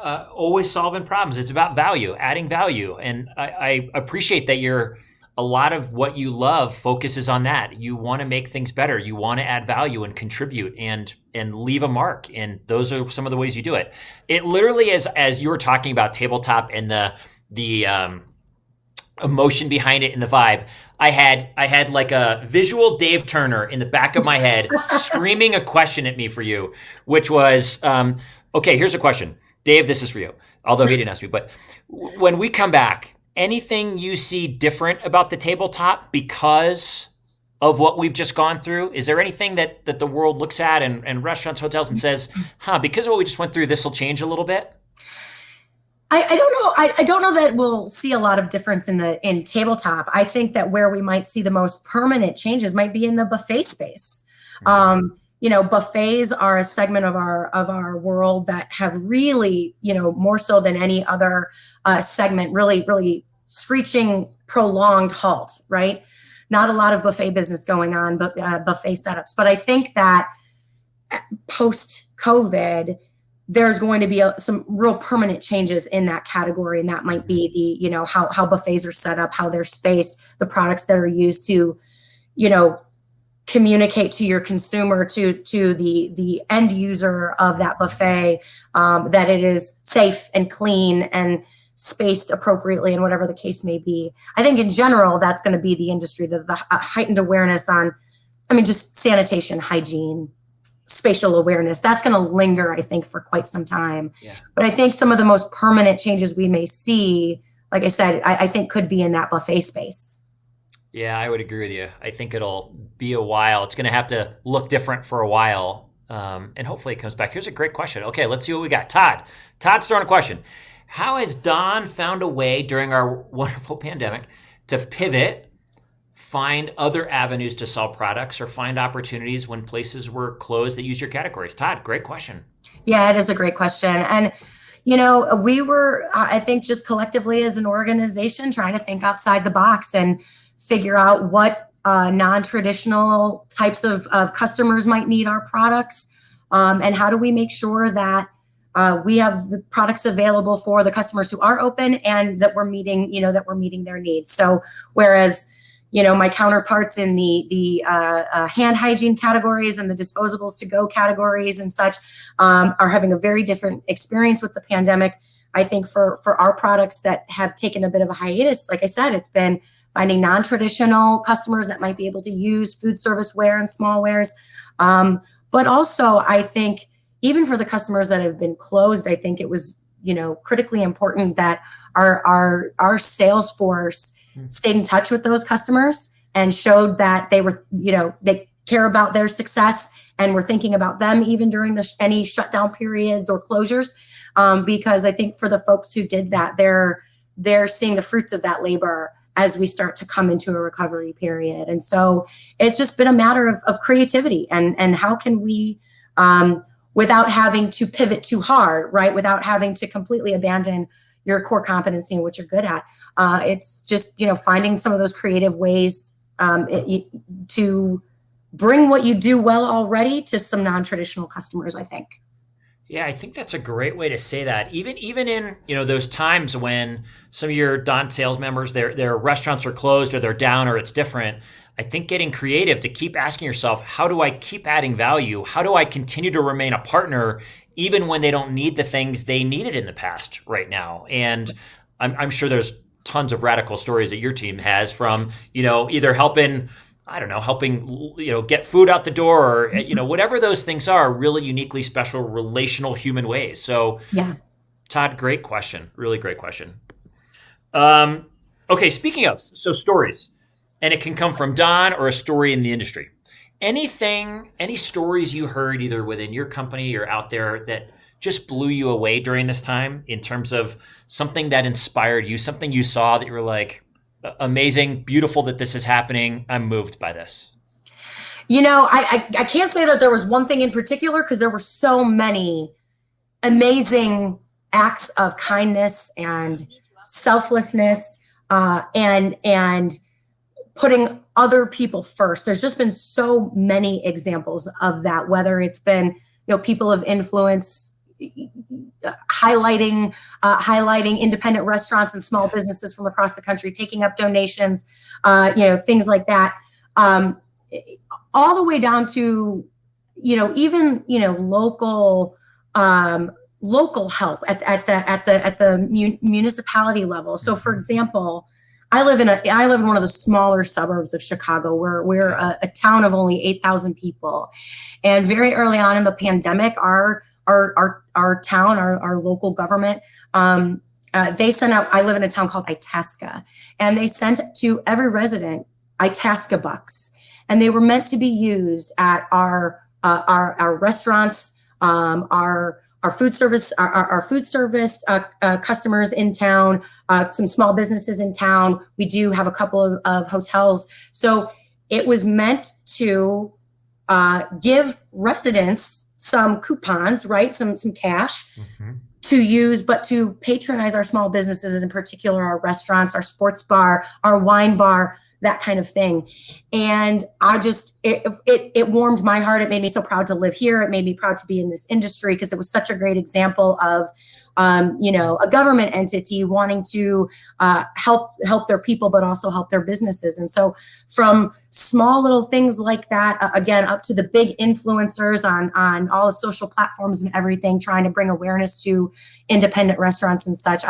S1: Always solving problems. It's about value, adding value. And I appreciate that a lot of what you love focuses on that. You want to make things better. You want to add value and contribute and leave a mark. And those are some of the ways you do it. It literally is, as you were talking about tabletop and the emotion behind it and the vibe, I had like a visual Dave Turner in the back of my head screaming a question at me for you, which was, okay, here's a question. Dave, this is for you. Although he didn't ask me, but when we come back, anything you see different about the tabletop because of what we've just gone through? Is there anything that the world looks at and restaurants, hotels and says, because of what we just went through, this will change a little bit?
S2: I don't know. I don't know that we'll see a lot of difference in tabletop. I think that where we might see the most permanent changes might be in the buffet space. Buffets are a segment of our world that have really, more so than any other segment, really, really screeching prolonged halt, right? Not a lot of buffet business going on, but buffet setups. But I think that post-COVID, there's going to be some real permanent changes in that category. And that might be the, how buffets are set up, how they're spaced, the products that are used to, communicate to your consumer, to the end user of that buffet, that it is safe and clean and spaced appropriately and whatever the case may be. I think in general, that's going to be the industry, the heightened awareness on, just sanitation, hygiene, spatial awareness. That's going to linger, I think, for quite some time. Yeah. But I think some of the most permanent changes we may see, like I said, I think could be in that buffet space.
S1: Yeah, I would agree with you. I think it'll be a while. It's going to have to look different for a while. And hopefully it comes back. Here's a great question. Okay, let's see what we got. Todd's throwing a question. How has Don found a way during our wonderful pandemic to pivot, find other avenues to sell products, or find opportunities when places were closed that use your categories? Todd, great question.
S2: Yeah, it is a great question. And, we were, I think, just collectively as an organization trying to think outside the box and figure out what non-traditional types of customers might need our products, and how do we make sure that we have the products available for the customers who are open and that we're meeting their needs. So whereas my counterparts in the hand hygiene categories and the disposables to go categories and such are having a very different experience with the pandemic. I think for our products that have taken a bit of a hiatus, like I said, it's been finding non-traditional customers that might be able to use food service ware and small wares. But also, I think even for the customers that have been closed, I think it was, critically important that our sales force stayed in touch with those customers and showed that they were, they care about their success and we're thinking about them even during any shutdown periods or closures. Because I think for the folks who did that, they're seeing the fruits of that labor as we start to come into a recovery period. And so it's just been a matter of creativity and how can we, without having to pivot too hard, right? Without having to completely abandon your core competency and what you're good at. It's just, finding some of those creative ways to bring what you do well already to some non-traditional customers, I think.
S1: Yeah, I think that's a great way to say that. Even in those times when some of your Don sales members, their restaurants are closed or they're down or it's different, I think getting creative to keep asking yourself, how do I keep adding value? How do I continue to remain a partner even when they don't need the things they needed in the past right now? And I'm sure there's tons of radical stories that your team has from, either helping get food out the door or, whatever those things are, really uniquely special, relational human ways. So,
S2: Yeah.
S1: Todd, great question. Really great question. Okay, speaking of, so stories, and it can come from Don or a story in the industry. Any stories you heard either within your company or out there that just blew you away during this time in terms of something that inspired you, something you saw that you were like, amazing, beautiful that this is happening. I'm moved by this.
S2: I can't say that there was one thing in particular because there were so many amazing acts of kindness and selflessness and putting other people first. There's just been so many examples of that, whether it's been people of influence highlighting independent restaurants and small businesses from across the country, taking up donations, things like that, all the way down to even local help at the municipality level. So, for example, I live in one of the smaller suburbs of Chicago. We're a town of only 8,000 people, and very early on in the pandemic, our town, our local government, they sent out. I live in a town called Itasca, and they sent to every resident Itasca bucks, and they were meant to be used at our restaurants, our food service, our food service customers in town, some small businesses in town. We do have a couple of hotels. So it was meant to give residents some coupons, right? Some cash to use, but to patronize our small businesses, in particular, our restaurants, our sports bar, our wine bar, that kind of thing. And it warmed my heart. It made me so proud to live here. It made me proud to be in this industry because it was such a great example of, a government entity wanting to help their people, but also help their businesses. And so from small little things like that, again, up to the big influencers on all the social platforms and everything, trying to bring awareness to independent restaurants and such,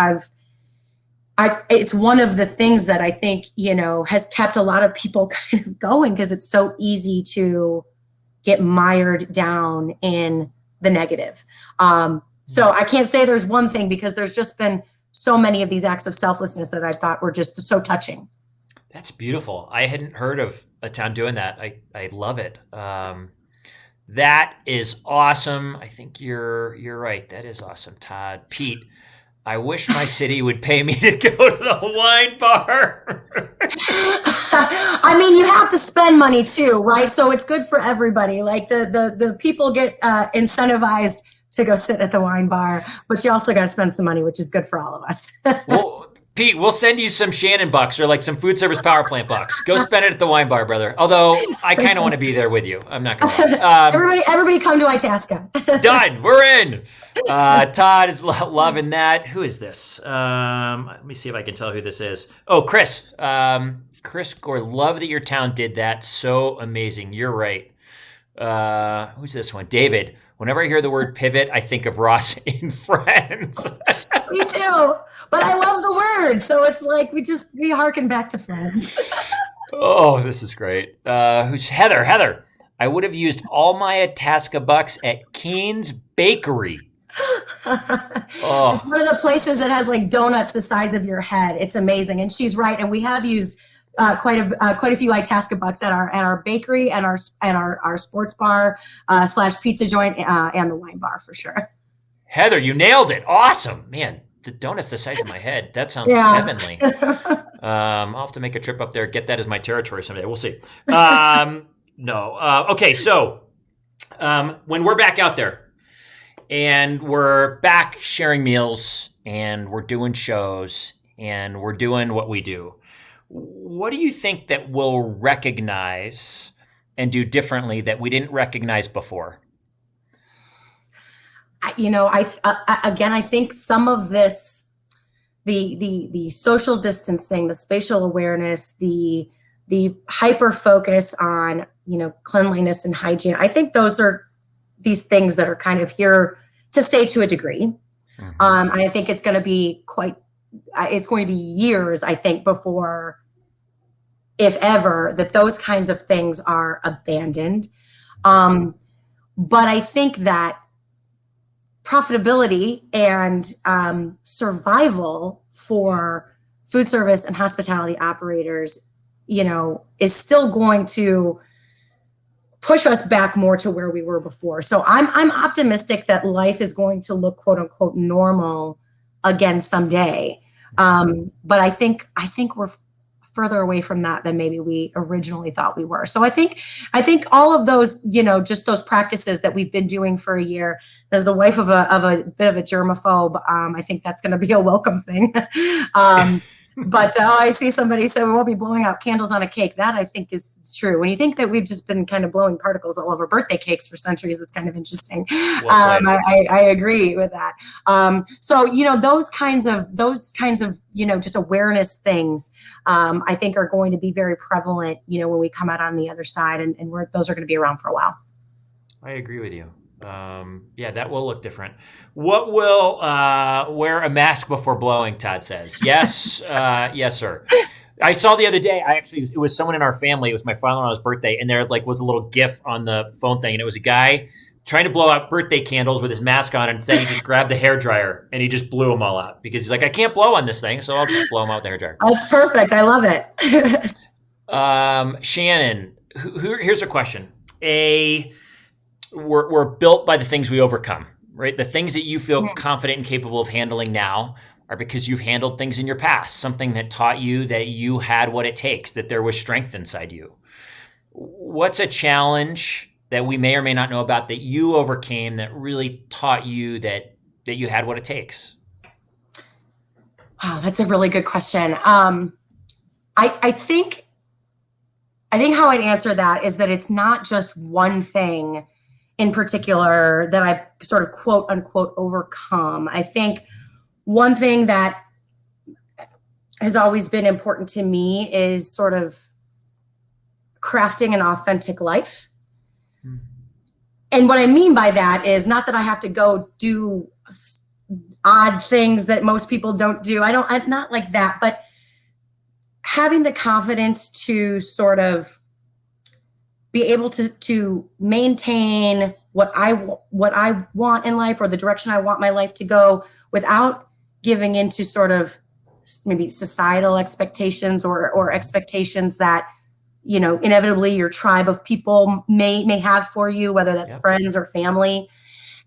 S2: it's one of the things that I think, has kept a lot of people kind of going because it's so easy to get mired down in the negative. So I can't say there's one thing because there's just been so many of these acts of selflessness that I thought were just so touching.
S1: That's beautiful. I hadn't heard of a town doing that. I love it. That is awesome. I think you're right. That is awesome, Todd. Pete, I wish my city would pay me to go to the wine bar.
S2: I mean, you have to spend money too, right? So it's good for everybody. Like the people get incentivized to go sit at the wine bar, but you also got to spend some money, which is good for all of us.
S1: Well, Pete, we'll send you some Shannon bucks or like some food service power plant bucks. Go spend it at the wine bar, brother. Although I kind of want to be there with you. I'm not going to lie.
S2: Everybody come to Itasca.
S1: Done. We're in. Todd is loving that. Who is this? Let me see if I can tell who this is. Oh, Chris. Chris Gore, love that your town did that. So amazing. You're right. Who's this one? David. Whenever I hear the word pivot, I think of Ross in Friends.
S2: Me too. But I love the word. So it's like we harken back to Friends.
S1: Oh, this is great. Who's Heather? Heather, I would have used all my Itasca bucks at Keen's Bakery. Oh.
S2: It's one of the places that has like donuts the size of your head. It's amazing. And she's right. And we have used quite a few Itasca bucks at our bakery and our sports bar / pizza joint and the wine bar for sure.
S1: Heather, you nailed it. Awesome, man. The donut's the size of my head. That sounds heavenly. I'll have to make a trip up there. Get that as my territory someday. We'll see. No. Okay. So when we're back out there and we're back sharing meals and we're doing shows and we're doing what we do, what do you think that we'll recognize and do differently that we didn't recognize before?
S2: I think some of this, the social distancing, the spatial awareness, the hyper focus on, cleanliness and hygiene. I think those are these things that are kind of here to stay to a degree. Mm-hmm. I think it's going to be quite it's going to be years, I think, before, if ever, that those kinds of things are abandoned. But I think that profitability and survival for food service and hospitality operators, is still going to push us back more to where we were before. So I'm optimistic that life is going to look, quote unquote, normal again someday. But I think we're further away from that than maybe we originally thought we were. So I think all of those, just those practices that we've been doing for a year, as the wife of a bit of a germaphobe, I think that's going to be a welcome thing. But I see somebody say we won't be blowing out candles on a cake. That I think is true. When you think that we've just been kind of blowing particles all over birthday cakes for centuries, it's kind of interesting. I agree with that. So those kinds of just awareness things, I think are going to be very prevalent. When we come out on the other side, and those are going to be around for a while.
S1: I agree with you. That will look different. What will wear a mask before blowing? Todd says yes. Yes, sir. I saw the other day. It was someone in our family. It was my father-in-law's birthday, and there was a little GIF on the phone thing, and it was a guy trying to blow out birthday candles with his mask on, and instead he just grabbed the hairdryer and he just blew them all out because he's like, I can't blow on this thing, so I'll just blow them out with the hairdryer.
S2: That's perfect. I love it.
S1: Shannon, here's a question. We're built by the things we overcome, right? The things that you feel confident and capable of handling now are because you've handled things in your past, something that taught you that you had what it takes, that there was strength inside you. What's a challenge that we may or may not know about that you overcame that really taught you that you had what it takes?
S2: Wow, that's a really good question. I think how I'd answer that is that it's not just one thing in particular that I've sort of quote unquote overcome. I think one thing that has always been important to me is sort of crafting an authentic life. And what I mean by that is not that I have to go do odd things that most people don't do. I'm not like that, but having the confidence to sort of be able to maintain what I want in life, or the direction I want my life to go, without giving into sort of maybe societal expectations or expectations that inevitably your tribe of people may have for you, whether that's friends or family.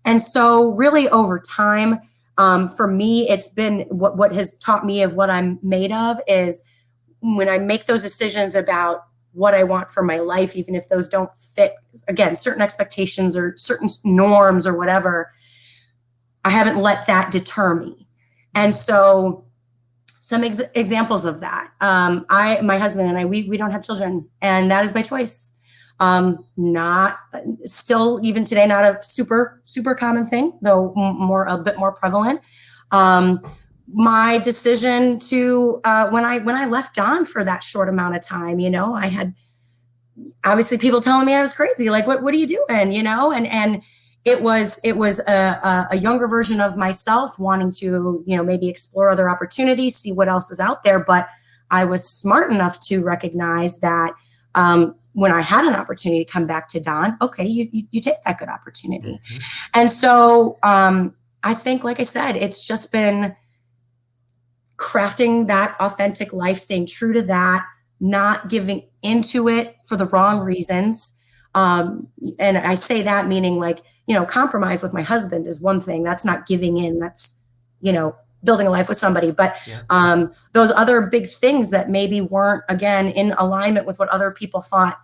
S2: And so really over time, for me, it's been what has taught me of what I'm made of is when I make those decisions about what I want for my life, even if those don't fit, again, certain expectations or certain norms or whatever, I haven't let that deter me. And so some examples of that, my husband and I, we don't have children, and that is by choice. Not still, even today, not a super, super common thing, though a bit more prevalent. My decision to, when I left Don for that short amount of time, I had obviously people telling me I was crazy. Like, what are you doing? And it was a younger version of myself wanting to, maybe explore other opportunities, see what else is out there. But I was smart enough to recognize that, when I had an opportunity to come back to Don, okay, you take that good opportunity. Mm-hmm. And so, I think, like I said, it's just been crafting that authentic life, staying true to that, not giving into it for the wrong reasons. And I say that meaning compromise with my husband is one thing. That's not giving in. That's, building a life with somebody. But those other big things that maybe weren't, again, in alignment with what other people thought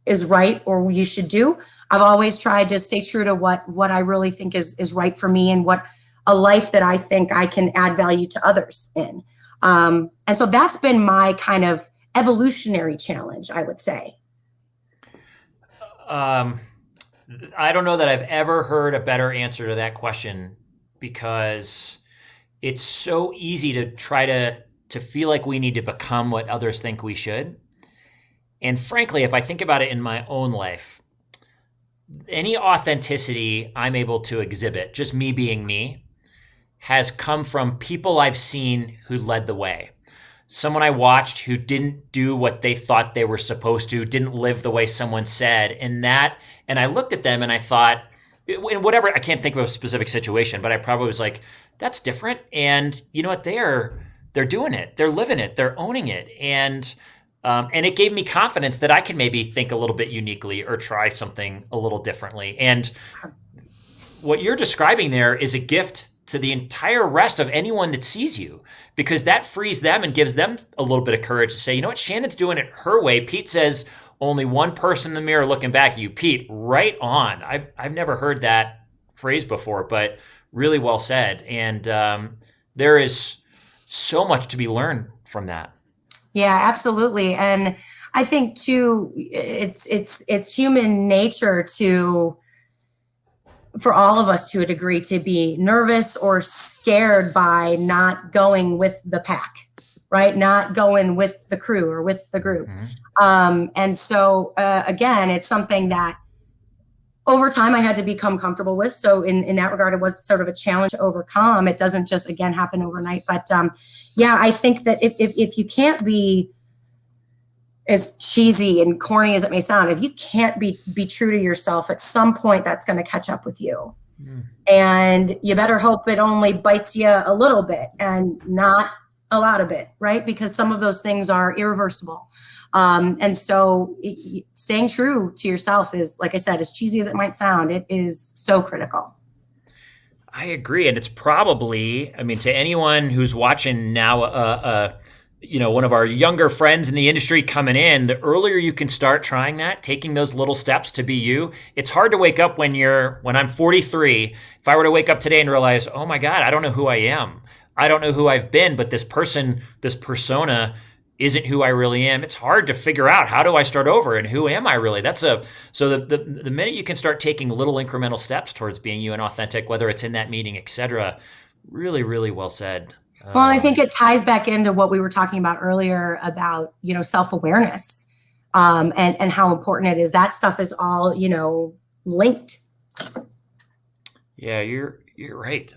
S2: is right or you should do, I've always tried to stay true to what I really think is right for me and what a life that I think I can add value to others in. And so that's been my kind of evolutionary challenge, I would say.
S1: I don't know that I've ever heard a better answer to that question, because it's so easy to try to feel like we need to become what others think we should. And frankly, if I think about it in my own life, any authenticity I'm able to exhibit, just me being me, has come from people I've seen who led the way. Someone I watched who didn't do what they thought they were supposed to, didn't live the way someone said. And I looked at them and I thought, in whatever, I can't think of a specific situation, but I probably was like, that's different. And you know what? They're doing it. They're living it. They're owning it. And it gave me confidence that I can maybe think a little bit uniquely or try something a little differently. And what you're describing there is a gift to the entire rest of anyone that sees you, because that frees them and gives them a little bit of courage to say, you know what, Shannon's doing it her way. Pete says only one person in the mirror looking back at you. Pete, right on. I've never heard that phrase before, but really well said. And there is so much to be learned from that.
S2: Yeah, absolutely. And I think too, it's human nature for all of us to a degree to be nervous or scared by not going with the pack, right? Not going with the crew or with the group. Mm-hmm. And so again, it's something that over time I had to become comfortable with. So in that regard, it was sort of a challenge to overcome. It doesn't just, again, happen overnight. But yeah, I think that if you can't be, as cheesy and corny as it may sound, if you can't be true to yourself, at some point that's going to catch up with you. Mm. And you better hope it only bites you a little bit and not a lot of it, right? Because some of those things are irreversible. And so staying true to yourself is, like I said, as cheesy as it might sound, it is so critical.
S1: I agree. And it's probably, I mean, to anyone who's watching now, one of our younger friends in the industry coming in, the earlier you can start trying that, taking those little steps to be you. It's hard to wake up when I'm 43. If I were to wake up today and realize, oh my God, I don't know who I am. I don't know who I've been, but this persona isn't who I really am. It's hard to figure out, how do I start over and who am I really? So the minute you can start taking little incremental steps towards being you and authentic, whether it's in that meeting, et cetera, really, really well said.
S2: Well, I think it ties back into what we were talking about earlier about, self-awareness, and how important it is. That stuff is all, linked.
S1: Yeah, you're right.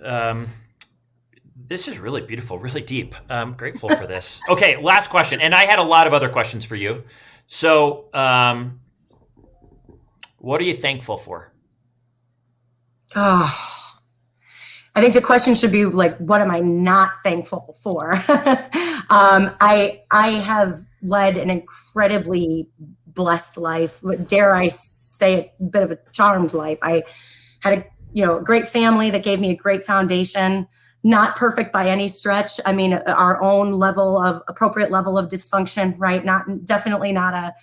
S1: This is really beautiful, really deep. I'm grateful for this. Okay, last question. And I had a lot of other questions for you. So, what are you thankful for?
S2: Oh. I think the question should be like, what am I not thankful for? I have led an incredibly blessed life. Dare I say a bit of a charmed life. I had a great family that gave me a great foundation. Not perfect by any stretch. I mean, our own appropriate level of dysfunction, right? Definitely not a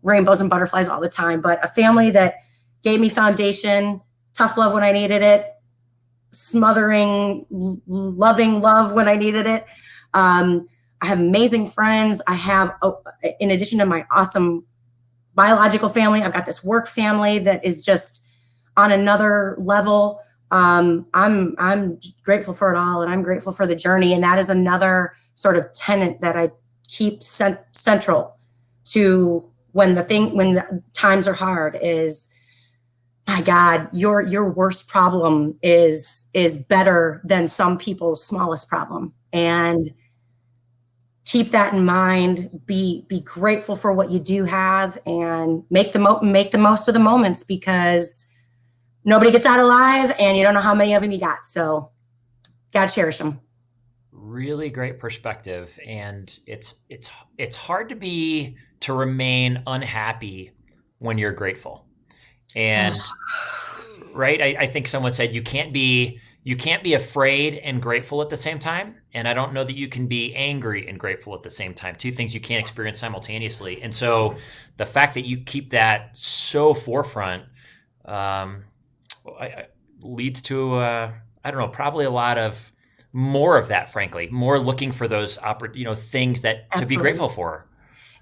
S2: rainbows and butterflies all the time, but a family that gave me foundation, tough love when I needed it, smothering, loving love when I needed it. I have amazing friends. I have, in addition to my awesome biological family, I've got this work family that is just on another level. I'm grateful for it all, and I'm grateful for the journey. And that is another sort of tenet that I keep central to when the times are hard is, my God, your worst problem is better than some people's smallest problem. And keep that in mind. Be grateful for what you do have, and make the most of the moments, because nobody gets out alive, and you don't know how many of them you got. So, gotta cherish them.
S1: Really great perspective, and it's hard to remain unhappy when you're grateful. And right, I think someone said you can't be afraid and grateful at the same time. And I don't know that you can be angry and grateful at the same time. Two things you can't experience simultaneously. And so the fact that you keep that so forefront leads to probably a lot to more of that, frankly, more looking for those things that Absolutely. To be grateful for.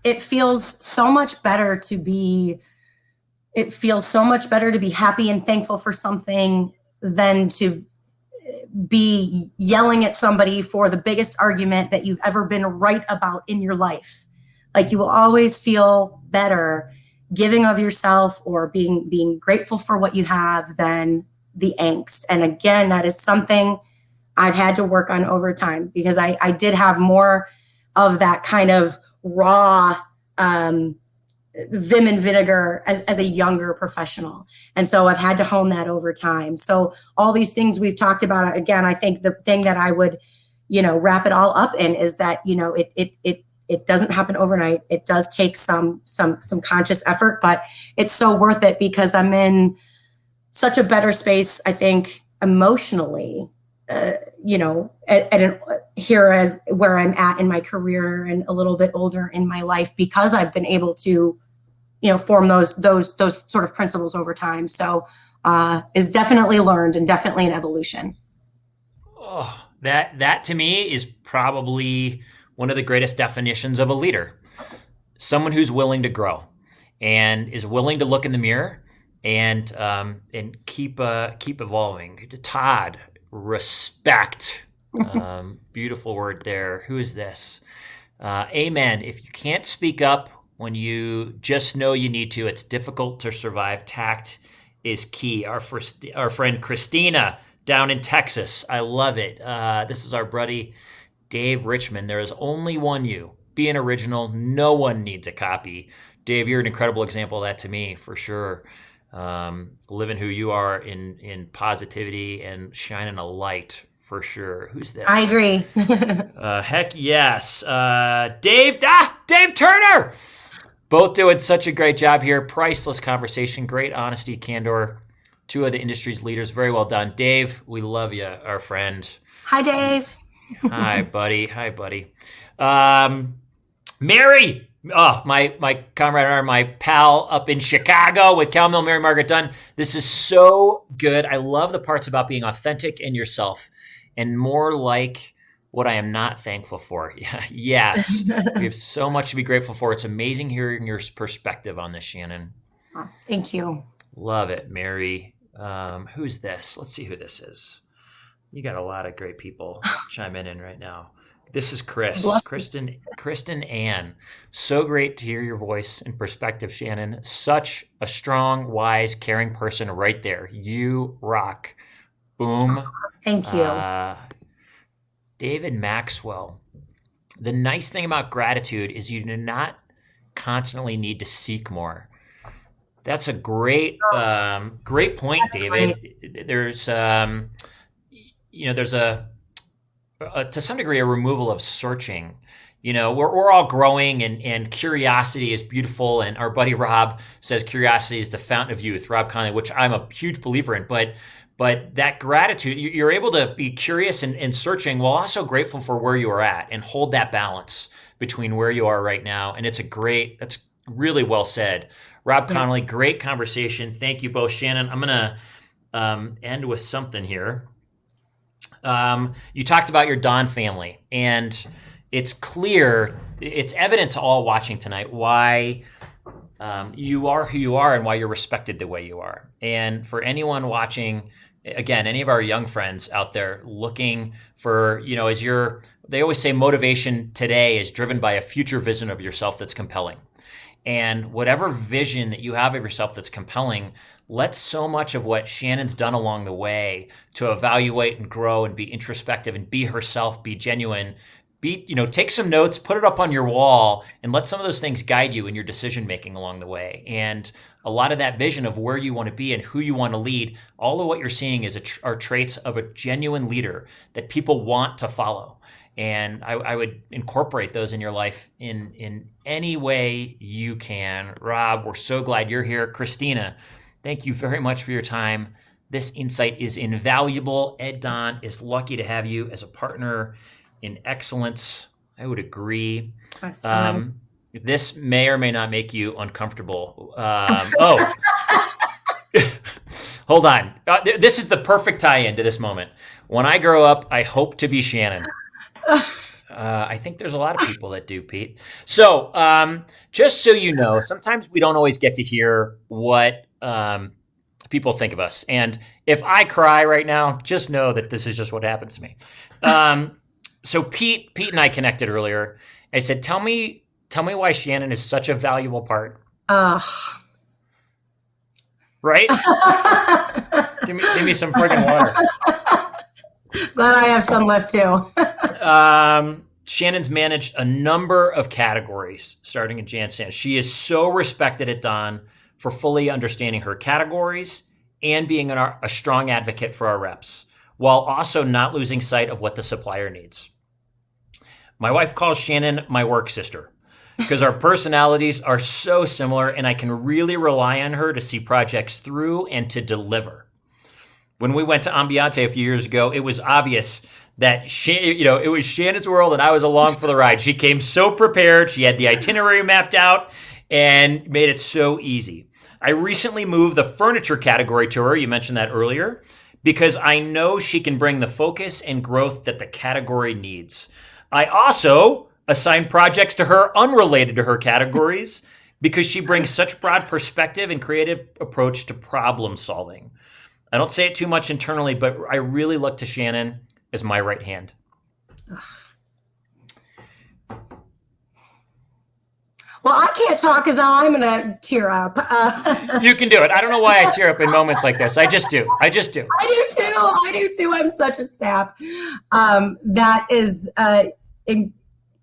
S2: It feels so much better to be happy and thankful for something than to be yelling at somebody for the biggest argument that you've ever been right about in your life. Like, you will always feel better giving of yourself or being grateful for what you have than the angst. And again, that is something I've had to work on overtime because I did have more of that kind of raw vim and vinegar as a younger professional. And so I've had to hone that over time. So all these things we've talked about, again, I think the thing that I would, wrap it all up in is that, it doesn't happen overnight. It does take some conscious effort, but it's so worth it because I'm in such a better space, I think, emotionally, here as where I'm at in my career and a little bit older in my life because I've been able to, form those sort of principles over time. So is definitely learned and definitely an evolution.
S1: Oh, that to me is probably one of the greatest definitions of a leader. Someone who's willing to grow and is willing to look in the mirror and keep evolving. Todd, respect. Beautiful word there. Who is this? Amen. If you can't speak up when you just know you need to, it's difficult to survive. Tact is key. Our friend Christina down in Texas. I love it. This is our buddy Dave Richmond. There is only one you. Be an original. No one needs a copy. Dave, you're an incredible example of that to me, for sure. Living who you are in positivity and shining a light, for sure. Who's this?
S2: I agree.
S1: Heck yes. Dave Turner. Both doing such a great job here. Priceless conversation, great honesty, candor. Two of the industry's leaders. Very well done. Dave, we love you, our friend.
S2: Hi, Dave.
S1: Hi, buddy. Mary, my comrade in arms, my pal up in Chicago with Cal Mill, Mary Margaret Dunn. This is so good. I love the parts about being authentic in yourself and more like what I am not thankful for. Yes, we have so much to be grateful for. It's amazing hearing your perspective on this, Shannon.
S2: Thank you.
S1: Love it, Mary. Who's this? Let's see who this is. You got a lot of great people chiming in right now. This is Kristen Ann. So great to hear your voice and perspective, Shannon. Such a strong, wise, caring person right there. You rock. Boom.
S2: Thank you.
S1: David Maxwell. The nice thing about gratitude is you do not constantly need to seek more. That's a great point, David. There's there's a to some degree a removal of searching. We're all growing and curiosity is beautiful. And our buddy Rob says curiosity is the fountain of youth, Rob Conley, which I'm a huge believer in. But that gratitude, you're able to be curious and searching while also grateful for where you are at and hold that balance between where you are right now. And that's really well said. Rob Connolly, great conversation. Thank you both. Shannon, I'm going to end with something here. You talked about your Don family, and it's clear, it's evident to all watching tonight why you are who you are and why you're respected the way you are. And for anyone watching, again, any of our young friends out there looking for, they always say motivation today is driven by a future vision of yourself that's compelling. And whatever vision that you have of yourself that's compelling, let so much of what Shannon's done along the way to evaluate and grow and be introspective and be herself, be genuine, take some notes, put it up on your wall, and let some of those things guide you in your decision making along the way. And a lot of that vision of where you want to be and who you want to lead, all of what you're seeing are traits of a genuine leader that people want to follow. And I would incorporate those in your life in any way you can. Rob, we're so glad you're here. Christina, thank you very much for your time. This insight is invaluable. Ed Don is lucky to have you as a partner in excellence. I would agree. This may or may not make you uncomfortable. Hold on. This is the perfect tie-in to this moment. When I grow up, I hope to be Shannon. I think there's a lot of people that do, Pete. So just so you know, sometimes we don't always get to hear what people think of us. And if I cry right now, just know that this is just what happens to me. So Pete and I connected earlier. I said, tell me why Shannon is such a valuable part. Right? give me some friggin' water.
S2: glad I have some left too.
S1: Shannon's managed a number of categories starting in Jan Sand. She is so respected at Don for fully understanding her categories and being a strong advocate for our reps, while also not losing sight of what the supplier needs. My wife calls Shannon my work sister because our personalities are so similar, and I can really rely on her to see projects through and to deliver. When we went to Ambiente a few years ago, it was obvious that it was Shannon's world and I was along for the ride. She came so prepared. She had the itinerary mapped out and made it so easy. I recently moved the furniture category to her. You mentioned that earlier, because I know she can bring the focus and growth that the category needs. I also assign projects to her unrelated to her categories because she brings such broad perspective and creative approach to problem solving. I don't say it too much internally, but I really look to Shannon as my right hand.
S2: Well, I can't talk because I'm going to tear up.
S1: You can do it. I don't know why I tear up in moments like this. I just do.
S2: I do too. I'm such a sap. That is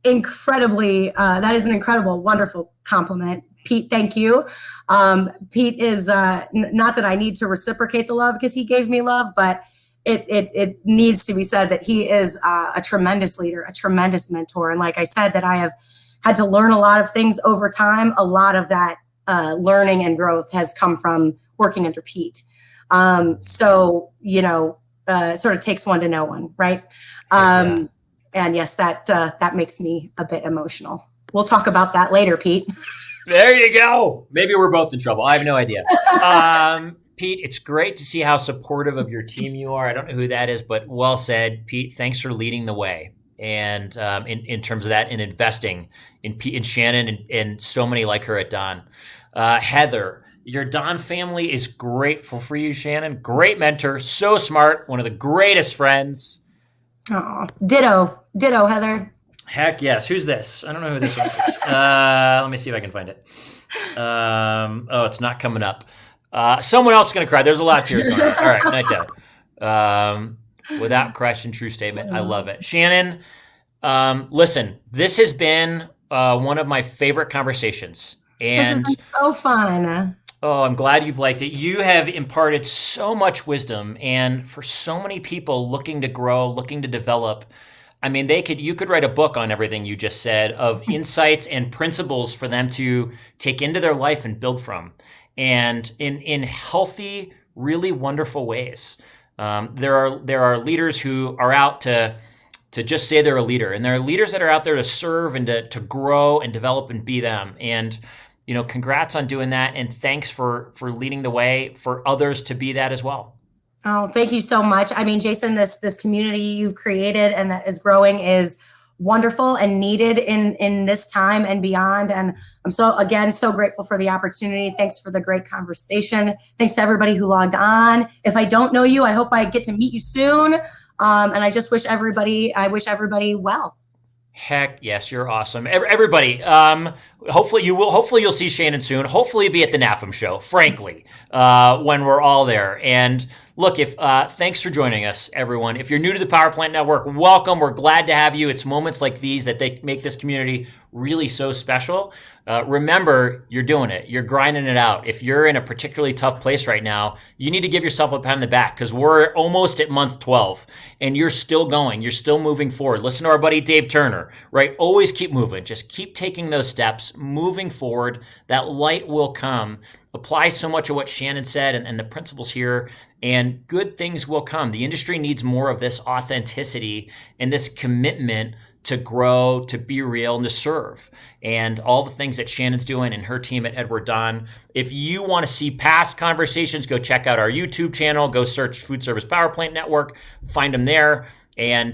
S2: incredibly, that is an incredible, wonderful compliment. Pete, thank you. Pete is, not that I need to reciprocate the love because he gave me love, but it needs to be said that he is a tremendous leader, a tremendous mentor. And like I said, that I have had to learn a lot of things over time. A lot of that learning and growth has come from working under Pete. So, sort of takes one to know one, right? And yes, that makes me a bit emotional. We'll talk about that later, Pete.
S1: There you go. Maybe we're both in trouble. I have no idea. Pete, it's great to see how supportive of your team you are. I don't know who that is, but well said, Pete. Thanks for leading the way. And in terms of that, and investing in Pete and Shannon and so many like her at Don. Heather, your Don family is grateful for you, Shannon. Great mentor, so smart, one of the greatest friends.
S2: Oh, ditto, Heather.
S1: Heck yes. Who's this? I don't know who this one is. Let me see if I can find it. It's not coming up. Someone else is going to cry. There's a lot of tears going on. All right, night down. Without question, true statement. I love it. Shannon, listen, this has been one of my favorite conversations. And
S2: this has been so fun.
S1: Oh, I'm glad you've liked it. You have imparted so much wisdom, and for so many people looking to grow, looking to develop, I mean, you could write a book on everything you just said of insights and principles for them to take into their life and build from, and in healthy, really wonderful ways. There are leaders who are out to just say they're a leader, and there are leaders that are out there to serve and to grow and develop and be them. And congrats on doing that, and thanks for leading the way for others to be that as well.
S2: Oh, thank you so much. I mean, Jason, this community you've created and that is growing is wonderful and needed in this time and beyond. And I'm so grateful for the opportunity. Thanks for the great conversation. Thanks to everybody who logged on. If I don't know you, I hope I get to meet you soon. And I just wish everybody well.
S1: Heck yes, you're awesome. Everybody, hopefully you'll see Shannon soon. Hopefully be at the NAFM show, frankly, when we're all there. And look, thanks for joining us, everyone. If you're new to the Power Plant Network, welcome. We're glad to have you. It's moments like these that they make this community really so special. Remember, you're doing it. You're grinding it out. If you're in a particularly tough place right now, you need to give yourself a pat on the back because we're almost at month 12 and you're still going. You're still moving forward. Listen to our buddy Dave Turner, right? Always keep moving. Just keep taking those steps, moving forward. That light will come. Apply so much of what Shannon said and the principles here, and good things will come. The industry needs more of this authenticity and this commitment to grow, to be real, and to serve. And all the things that Shannon's doing and her team at Edward Don. If you want to see past conversations, go check out our YouTube channel. Go search Food Service Power Plant Network. Find them there. And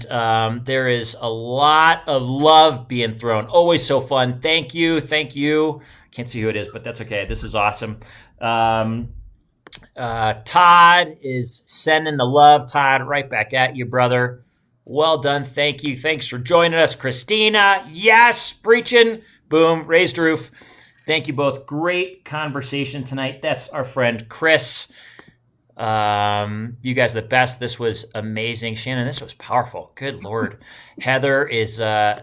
S1: there is a lot of love being thrown. Always so fun. Thank you. Can't see who it is, but that's okay. This is awesome. Todd is sending the love. Todd, right back at you, brother. Well done. Thank you. Thanks for joining us. Christina, yes, preaching. Boom, raised roof. Thank you both. Great conversation tonight. That's our friend Chris. You guys are the best. This was amazing. Shannon, this was powerful. Good Lord. Heather is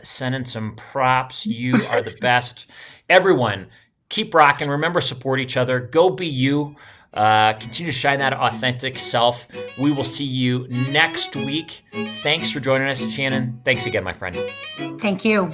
S1: sending some props. You are the best. Everyone, keep rocking. Remember, support each other. Go be you. Continue to shine that authentic self. We will see you next week. Thanks for joining us, Shannon. Thanks again, my friend.
S2: Thank you.